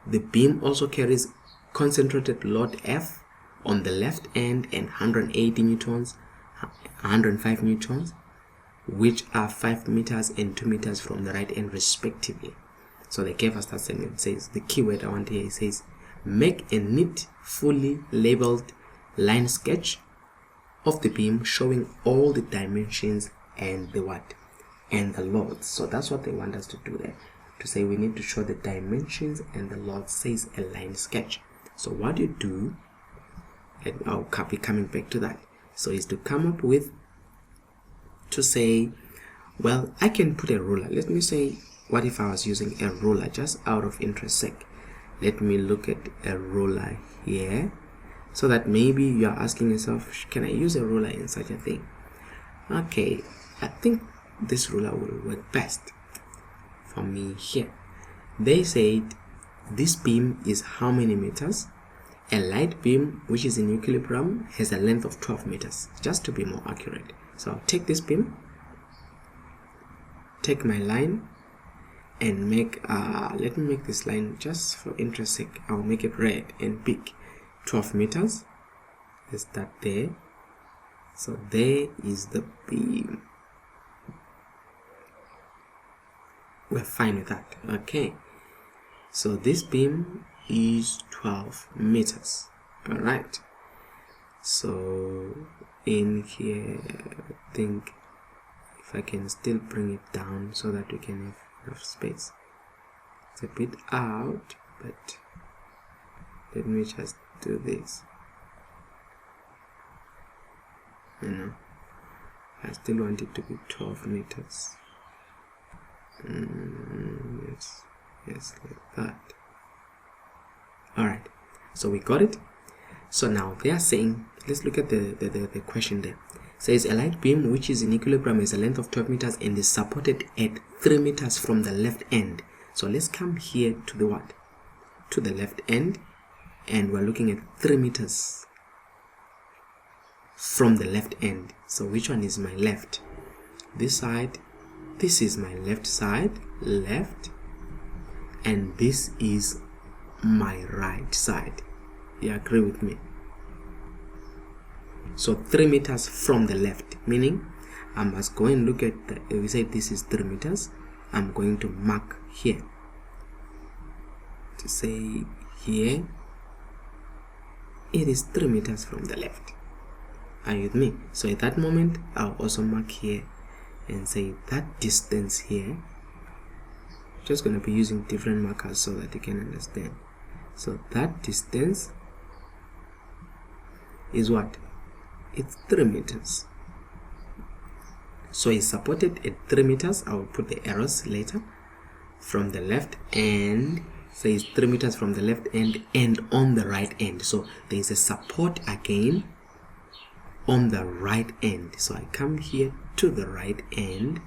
The beam also carries concentrated load F on the left end and 180 newtons, 105 newtons, which are 5 meters and 2 meters from the right end respectively. So they gave us that statement. It says the keyword I want here, it says make a neat, fully labeled line sketch of the beam showing all the dimensions and the what? And the loads. So that's what they want us to do there. To say we need to show the dimensions and the loads, says a line sketch. So what you do, and I'll be coming back to that. So is to come up with, to say, well, I can put a ruler. Let me say, what if I was using a ruler, just out of interest sake? Let me look at a ruler here, so that maybe you are asking yourself, can I use a ruler in such a thing? Okay, I think this ruler will work best for me here. They said this beam is how many meters? A light beam which is in equilibrium has a length of 12 meters, just to be more accurate. So I'll take this beam, take my line, and make let me make this line, just for interest sake, I'll make it red and big. 12 meters. Let's start there. So there is the beam. We're fine with that. Okay, so this beam is 12 meters. All right, so in here, I think if I can still bring it down so that we can have enough space. It's a bit out, but let me just do this. I still want it to be 12 meters. Yes, like that. Alright, so we got it. So now they are saying, let's look at the question there. It says a light beam which is in equilibrium has a length of 12 meters and is supported at 3 meters from the left end. So let's come here to the what? To the left end, and we're looking at 3 meters from the left end. So which one is my left? This side. This is my left side, left, and this is my right side. You agree with me? So 3 meters from the left, meaning I must go and look at we say this is 3 meters. I'm going to mark here to say here it is 3 meters from the left. Are you with me? So at that moment I'll also mark here and say that distance here. Just going to be using different markers so that you can understand. So that distance is what? It's 3 meters. So it's supported at 3 meters. I will put the arrows later. From the left end, so it's 3 meters from the left end and on the right end. So there is a support again on the right end. So I come here to the right end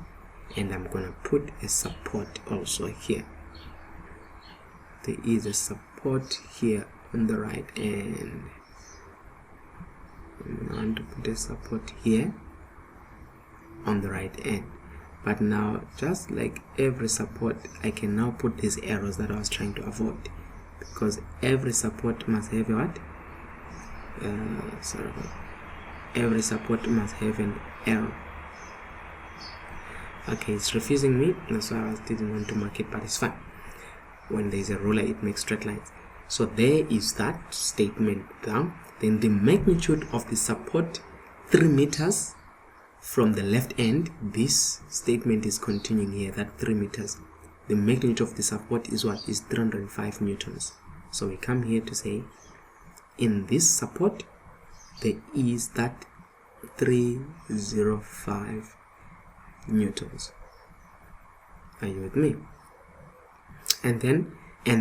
and I'm gonna put a support also here. There is a support here on the right end. I want to put a support here on the right end. But now, just like every support, I can now put these arrows that I was trying to avoid, because every support must have a what? Every support must have an arrow. Okay, it's refusing me. That's why I didn't want to mark it, but it's fine. When there is a ruler, it makes straight lines. So there is that statement down. Then the magnitude of the support, 3 meters from the left end. This statement is continuing here, that 3 meters. The magnitude of the support is what? Is 305 newtons. So we come here to say in this support there is that 305 newtons. Are you with me? And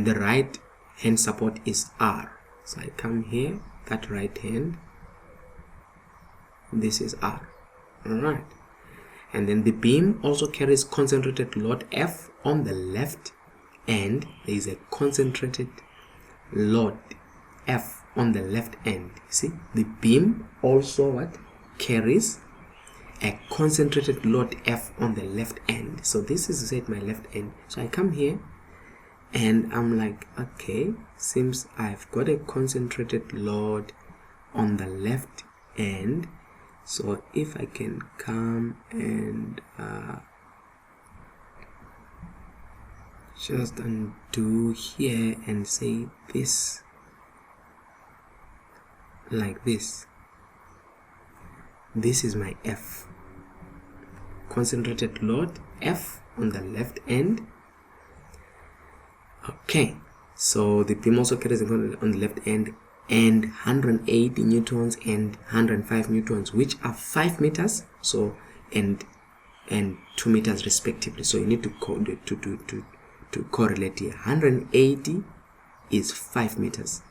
the right hand support is R. So I come here, that right hand, this is R. Alright. And then the beam also carries concentrated load F on the left end. There is a concentrated load F on the left end. See, the beam also what carries a concentrated load F on the left end. So this is say my left end. So I come here and I'm like, okay, seems I've got a concentrated load on the left end. So if I can come and just undo here and say this like this. This is my F, concentrated load F on the left end. Okay, so the beam also carries on the left end, and 180 newtons and 105 newtons, which are 5 meters, so and 2 meters respectively. So you need to correlate here. 180 is 5 meters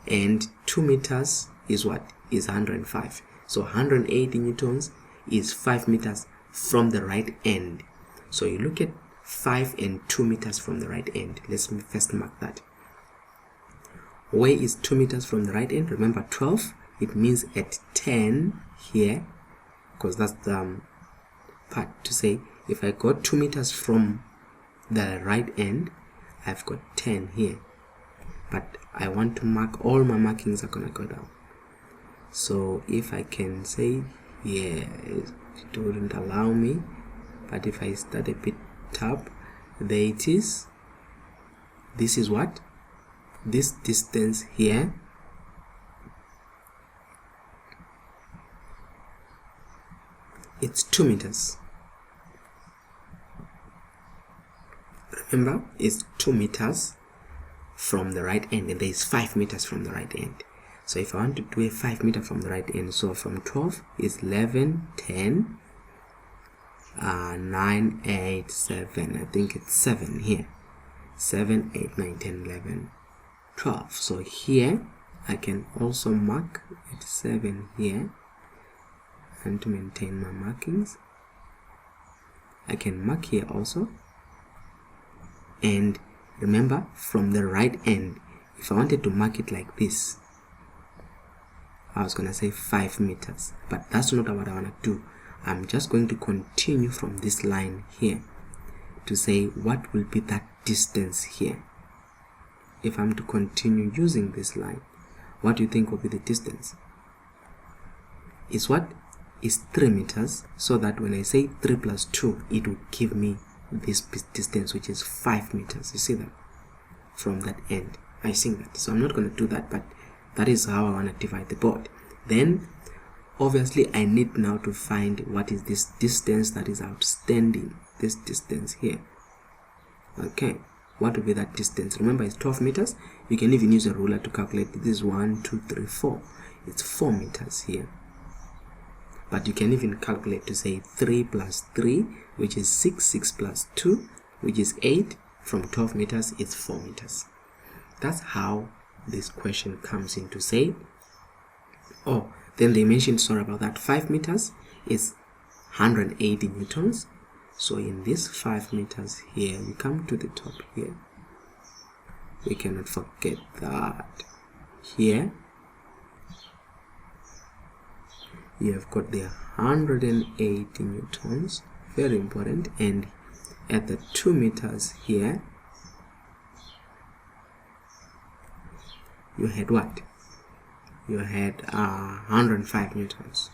and 2 meters is what is 105. So 180 newtons is 5 meters from the right end. So you look at 5 and 2 meters from the right end. Let's first mark that. Where is 2 meters from the right end? Remember 12, it means at 10 here, because that's the part to say if I got 2 meters from the right end, I've got 10 here. But I want to mark, all my markings are gonna go down. So if I can say, yeah, it wouldn't allow me, but if I start a bit up, there it is. This is what? This distance here it's 2 meters. Remember, it's 2 meters from the right end, and there is 5 meters from the right end. So if I want to do a 5 meter from the right end, so from 12 is 11, 10, 9, 8, 7. I think it's 7 here. 7, 8, 9, 10, 11, 12. So here I can also mark at 7 here, and to maintain my markings I can mark here also. And remember, from the right end, if I wanted to mark it like this, I was gonna say 5 meters, but that's not what I want to do. I'm just going to continue from this line here to say what will be that distance here. If I'm to continue using this line, what do you think will be the distance? Is what? Is 3 meters, so that when I say 3 plus 2, it will give me this distance, which is 5 meters. You see that? From that end. I see that. So I'm not going to do that, but that is how I want to divide the board. Then, obviously, I need now to find what is this distance that is outstanding. This distance here. Okay. What will be that distance? Remember, it's 12 meters. You can even use a ruler to calculate. This is 1, 2, 3, 4. It's 4 meters here. But you can even calculate to say 3 plus 3, which is 6, 6 plus 2, which is 8. From 12 meters, it's 4 meters. That's how this question comes into say. Oh, then they mentioned, sorry about that, 5 meters is 180 newtons. So in this 5 meters here, we come to the top here. We cannot forget that here you have got the 180 newtons, very important. And at the 2 meters here, you had what? You had 105 newtons.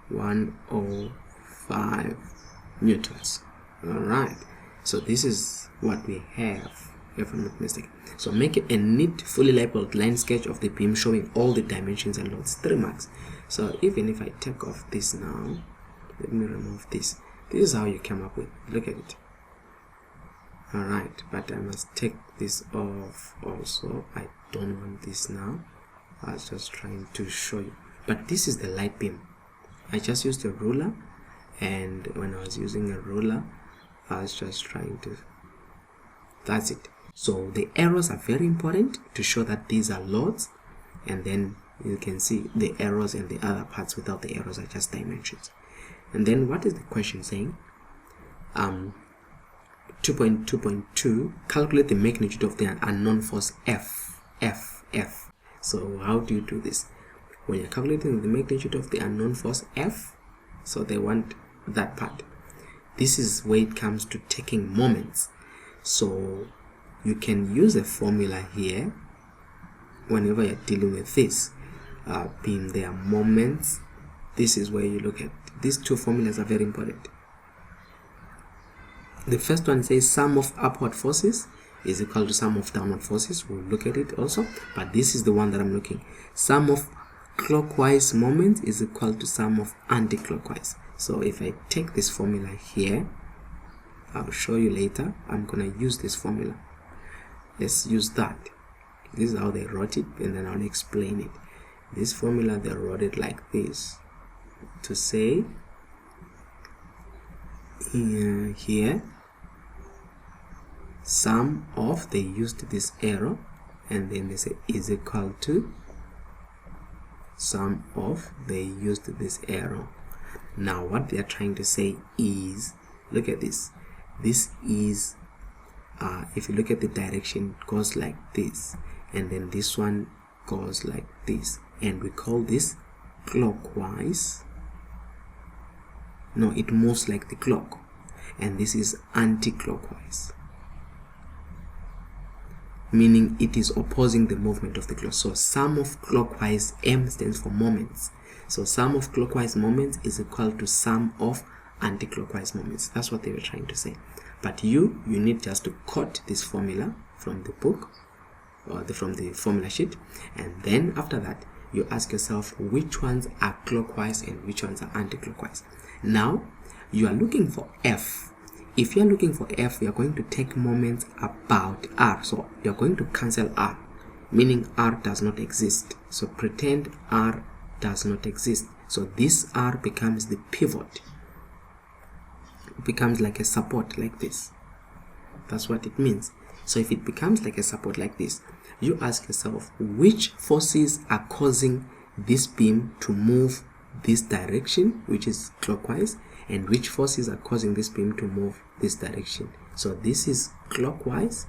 105 newtons. Alright, so this is what we have, if I'm not mistaken. So make a neat, fully labeled line sketch of the beam showing all the dimensions and loads. 3 marks. So even if I take off this now, let me remove this. This is how you come up with. Look at it. Alright, but I must take this off also. I don't want this now. I was just trying to show you, but this is the light beam. I just used a ruler, and when I was using a ruler, I was just trying to, that's it. So the arrows are very important to show that these are loads, and then you can see the arrows and the other parts without the arrows are just dimensions. And then what is the question saying? 2.2.2, calculate the magnitude of the unknown force F. So how do you do this? When you're calculating the magnitude of the unknown force F, so they want that part. This is where it comes to taking moments. So you can use a formula here whenever you're dealing with this beam. There are moments. This is where you look at these two formulas are very important. The first one says sum of upward forces is equal to sum of downward forces. We'll look at it also, but this is the one that I'm looking. Sum of clockwise moments is equal to sum of anti-clockwise. So if I take this formula here, I'll show you later. I'm gonna use this formula. Let's use that. This is how they wrote it, and then I'll explain it. This formula, they wrote it like this to say here sum of, they used this arrow, and then they say is equal to sum of, they used this arrow. Now what they are trying to say is, look at this. This is if you look at the direction, it goes like this, and then this one goes like this, and we call this clockwise. No, it moves like the clock, and this is anti-clockwise, meaning it is opposing the movement of the clock. So sum of clockwise, M stands for moments. So sum of clockwise moments is equal to sum of anti-clockwise moments. That's what they were trying to say. But you need just to quote this formula from the book or from the formula sheet, and then after that you ask yourself which ones are clockwise and which ones are anti-clockwise. Now you are looking for F. If you are looking for F, you are going to take moments about R. So you are going to cancel R, meaning R does not exist. So pretend R does not exist. So this R becomes the pivot. It becomes like a support like this. That's what it means. So if it becomes like a support like this, you ask yourself which forces are causing this beam to move this direction, which is clockwise, and which forces are causing this beam to move this direction. So this is clockwise,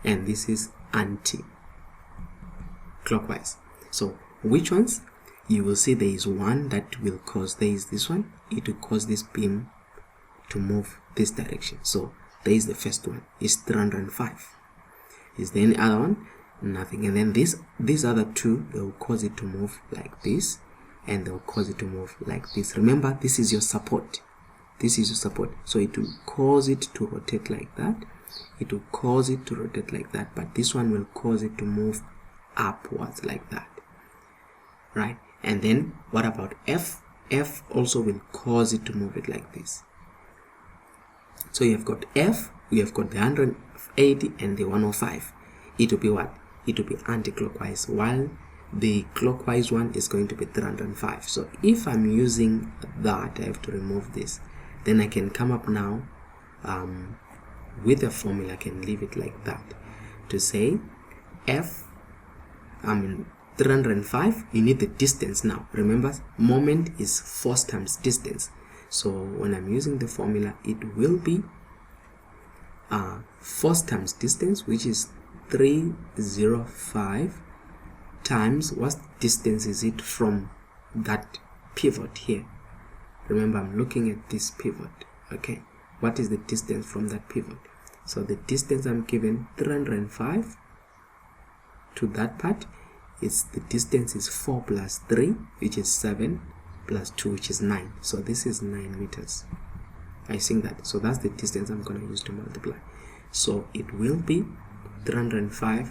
and this is anti-clockwise. So which ones? You will see there is one that will cause, there is this one, it will cause this beam to move this direction. So there is the first one, is 305. Is there any other one? Nothing. And then these other two, they will cause it to move like this, and they will cause it to move like this. Remember, this is your support. This is your support. So it will cause it to rotate like that. It will cause it to rotate like that. But this one will cause it to move upwards like that. Right? And then what about F? F also will cause it to move it like this. So you have got F, we have got the 180 and the 105. It will be what? It will be anti-clockwise, while the clockwise one is going to be 305. So if I'm using that, I have to remove this. Then I can come up now with a formula. I can leave it like that to say F, 305, you need the distance now. Remember, moment is force times distance. So when I'm using the formula, it will be force times distance, which is 305 times what distance is it from that pivot here. Remember, I'm looking at this pivot. Okay, what is the distance from that pivot? So the distance I'm given 305 to that part. The distance is 4 plus 3, which is 7, plus 2, which is 9. So this is 9 meters. I think that. So that's the distance I'm going to use to multiply. So it will be 305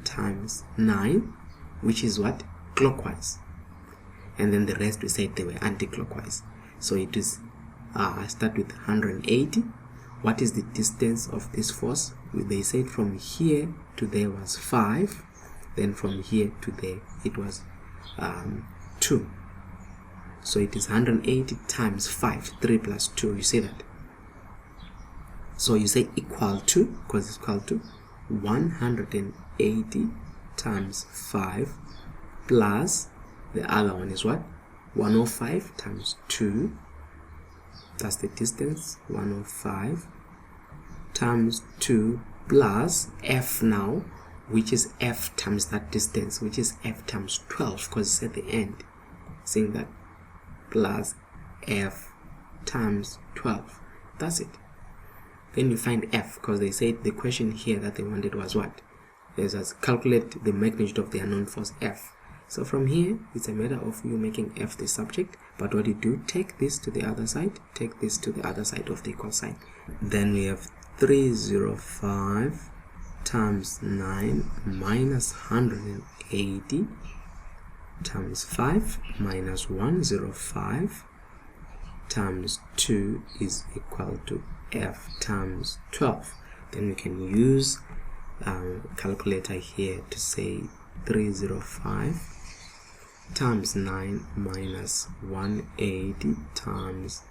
times 9, which is what? Clockwise. And then the rest we said they were anti-clockwise. So it is start with 180. What is the distance of this force? They said from here to there was 5, then from here to there it was 2. So it is 180 times 5, 3 plus 2, you see that? So you say equal to, because it's equal to 180 times 5 plus the other one is what? 105 times 2. That's the distance, 105 times 2 plus F now, which is F times that distance, which is F times 12, because it's at the end. Seeing that? Plus F times 12. That's it. Then you find F, because they said the question here that they wanted was what? There's a calculate the magnitude of the unknown force F. So from here, it's a matter of you making F the subject, but what you do, take this to the other side, take this to the other side of the equal sign. Then we have 305 times 9 minus 180 times 5 minus 105 times 2 is equal to F times 12. Then we can use calculator here to say 305 times 9 minus 180 times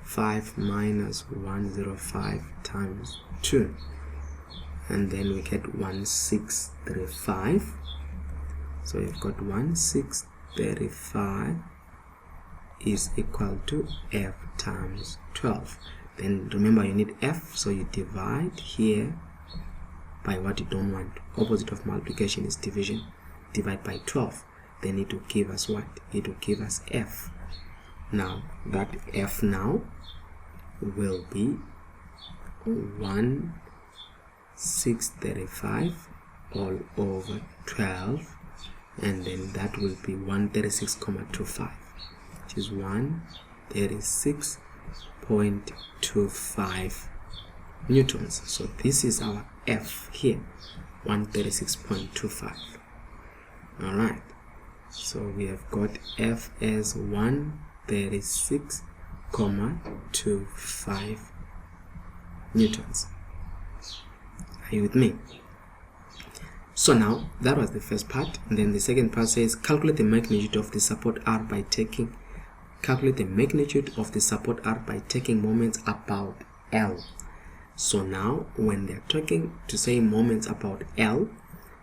5 minus 105 times 2, and then we get 1635. So you've got 1635 is equal to F times 12. Then remember, you need F, so you divide here by what you don't want. Opposite of multiplication is division. Divide by 12. Then it will give us what? It will give us F. Now that F now will be 1635 all over 12, and then that will be 136.25, which is 136.25 newtons. So this is our F here, 136.25. Alright, so we have got F as 136.25 newtons. Are you with me? So now that was the first part, and then the second part says calculate the magnitude of the support R by taking moments about L. So now when they're talking to say moments about L,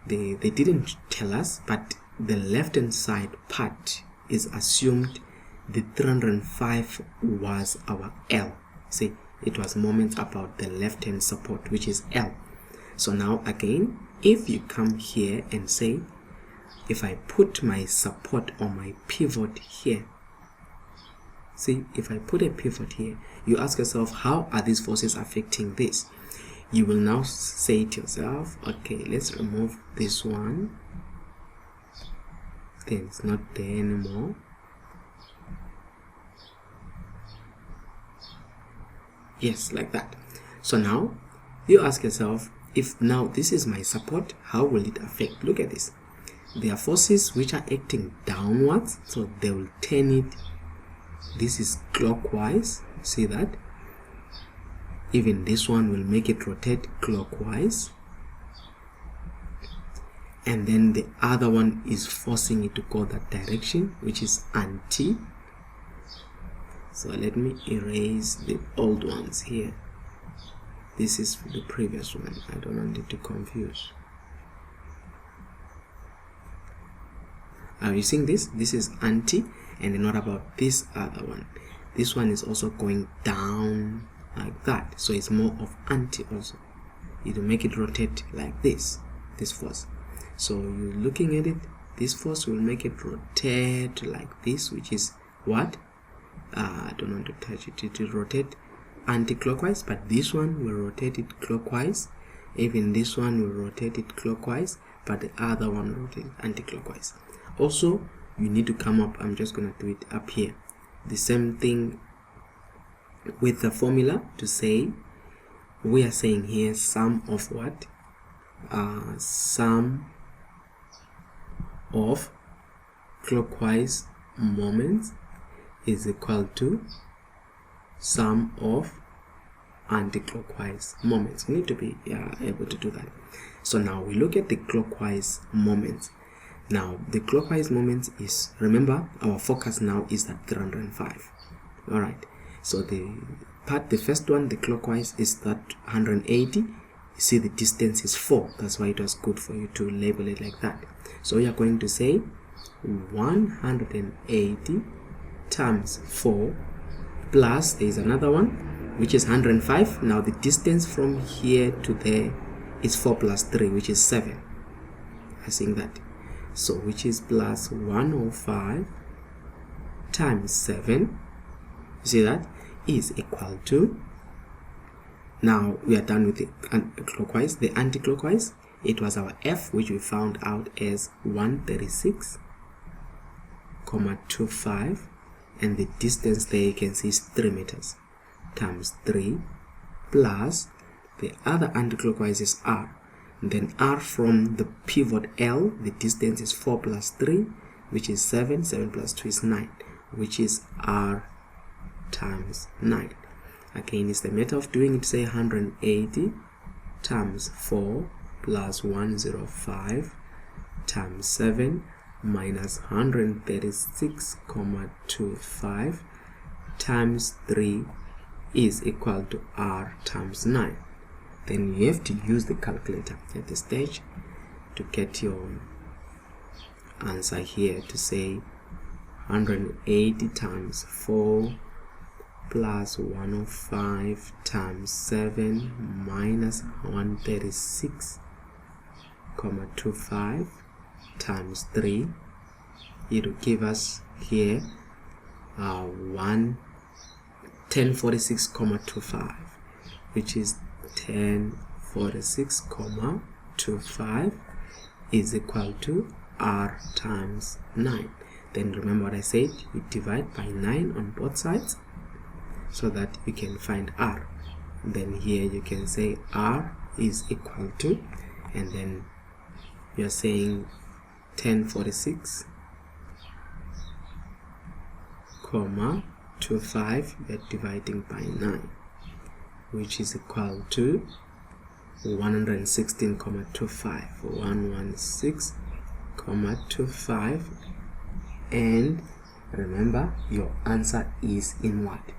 they didn't tell us, but the left hand side part is assumed the 305 was our L. See, it was moments about the left hand support, which is L. So now again, if you come here and say, if I put my support or my pivot here, see, if I put a pivot here, you ask yourself, how are these forces affecting this? You will now say to yourself, okay, let's remove this one. Then it's not there anymore. Yes, like that. So now you ask yourself, if now this is my support, how will it affect? Look at this. There are forces which are acting downwards, so they will turn it. This is clockwise. See that? Even this one will make it rotate clockwise. And then the other one is forcing it to go that direction, which is anti. So let me erase the old ones here. This is the previous one. I don't want it to confuse. Are you seeing this? This is anti, and then what about this other one? This one is also going down like that, so it's more of anti also. It will make it rotate like this force. So you're looking at it, this force will make it rotate like this, which is what? I don't want to touch it. It will rotate anti-clockwise, but this one will rotate it clockwise. Even this one will rotate it clockwise, but the other one will rotate anti-clockwise. Also, you need to come up, I'm just going to do it up here, the same thing with the formula to say, we are saying here sum of what? Sum of clockwise moments is equal to sum of anti-clockwise moments. We need to be able to do that. So now we look at the clockwise moments. Now the clockwise moments is, remember, our focus now is at 305. All right, so the first one, the clockwise, is that 180. You see the distance is 4. That's why it was good for you to label it like that. So we are going to say 180 times 4 plus, there is another one which is 105. Now the distance from here to there is 4 plus 3, which is 7. I think that. So which is plus 105 times 7. You see that is equal to, now we are done with the clockwise. The anti-clockwise, it was our F, which we found out as 136,25, and the distance there you can see is 3 meters times 3 plus the other anti-clockwise is R. And then R from the pivot L, the distance is 4 plus 3, which is 7. 7 plus 2 is 9, which is R times 9. Again, it's the method of doing it. Say 180 times 4 plus 105 times 7 minus 136,25 times 3 is equal to R times 9. Then you have to use the calculator at this stage to get your answer here, to say 180 times 4 plus 105 times 7 minus 136,25 times 3. It will give us here 1046,25, which is 1046,25 is equal to R times 9. Then remember what I said, you divide by 9 on both sides so that you can find R. Then here you can say R is equal to, and then you're saying 1046,25, you're dividing by 9, which is equal to 116,25, 116,25, and remember your answer is in what?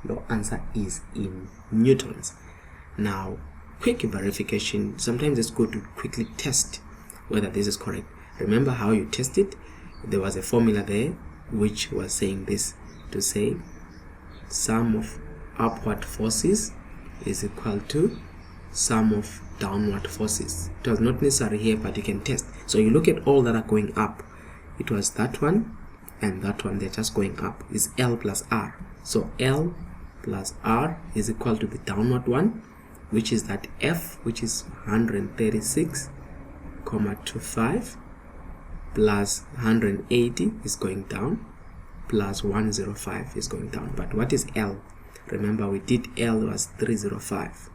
Your answer is in newtons. Now, quick verification. Sometimes it's good to quickly test whether this is correct. Remember how you test it? There was a formula there which was saying this, to say sum of upward forces is equal to sum of downward forces. It was not necessary here, but you can test. So you look at all that are going up. It was that one and that one, they're just going up. Is L plus R. So L plus R is equal to the downward one, which is that F, which is 136,25 plus 180 is going down, plus 105 is going down. But what is L? Remember we did L was 305.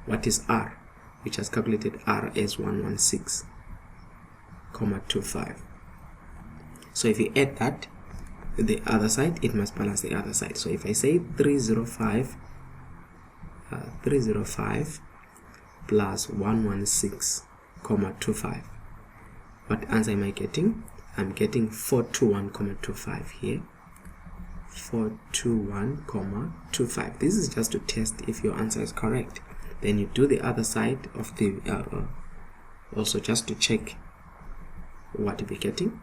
What is R? We just calculated R as 116,25. So if you add that the other side, it must balance the other side. So if I say 305 plus 116,25, what answer am I getting? I'm getting 421,25 here. 421,25. This is just to test if your answer is correct. Then you do the other side of the also just to check what you'll be getting,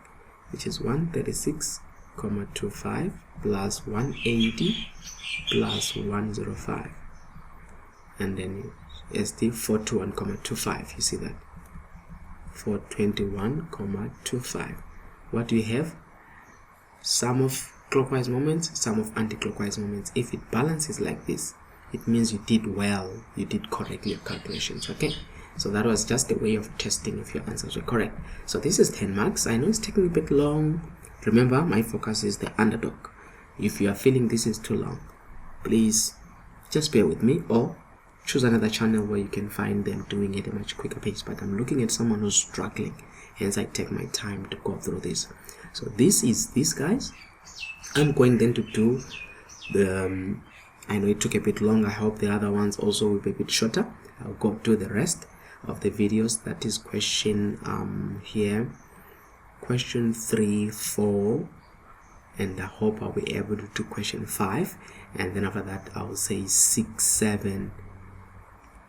which is 136,25 plus 180 plus 105, and then ST 421,25. You see that 421,25. What do you have? Sum of clockwise moments, sum of anti-clockwise moments. If it balances like this, it means you did well, you did correctly your calculations. Okay, so that was just a way of testing if your answers were correct. So this is 10 marks. I know it's taking a bit long. Remember, my focus is the underdog. If you are feeling this is too long, please just bear with me, or choose another channel where you can find them doing it at a much quicker pace. But I'm looking at someone who's struggling, hence I take my time to go through this. So this is this, guys. I'm going then to do I know it took a bit long. I hope the other ones also will be a bit shorter. I'll go to the rest of the videos. That is question here, question 3, 4, and I hope I'll be able to do question 5, and then after that I'll say 6, 7,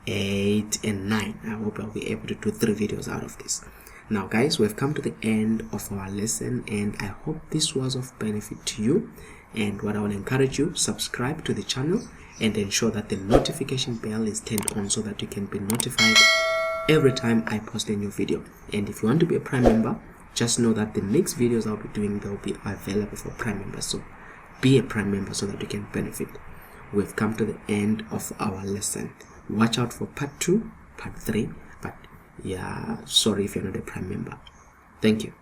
8, and 9. I hope I'll be able to do 3 videos out of this. Now guys, we've come to the end of our lesson, and I hope this was of benefit to you. And what I will encourage you, subscribe to the channel and ensure that the notification bell is turned on so that you can be notified every time I post a new video. And if you want to be a Prime member, just know that the next videos I'll be doing, they'll be available for Prime members. So be a Prime member so that you can benefit. We've come to the end of our lesson. Watch out for part 2, part 3, but yeah, sorry if you're not a Prime member. Thank you.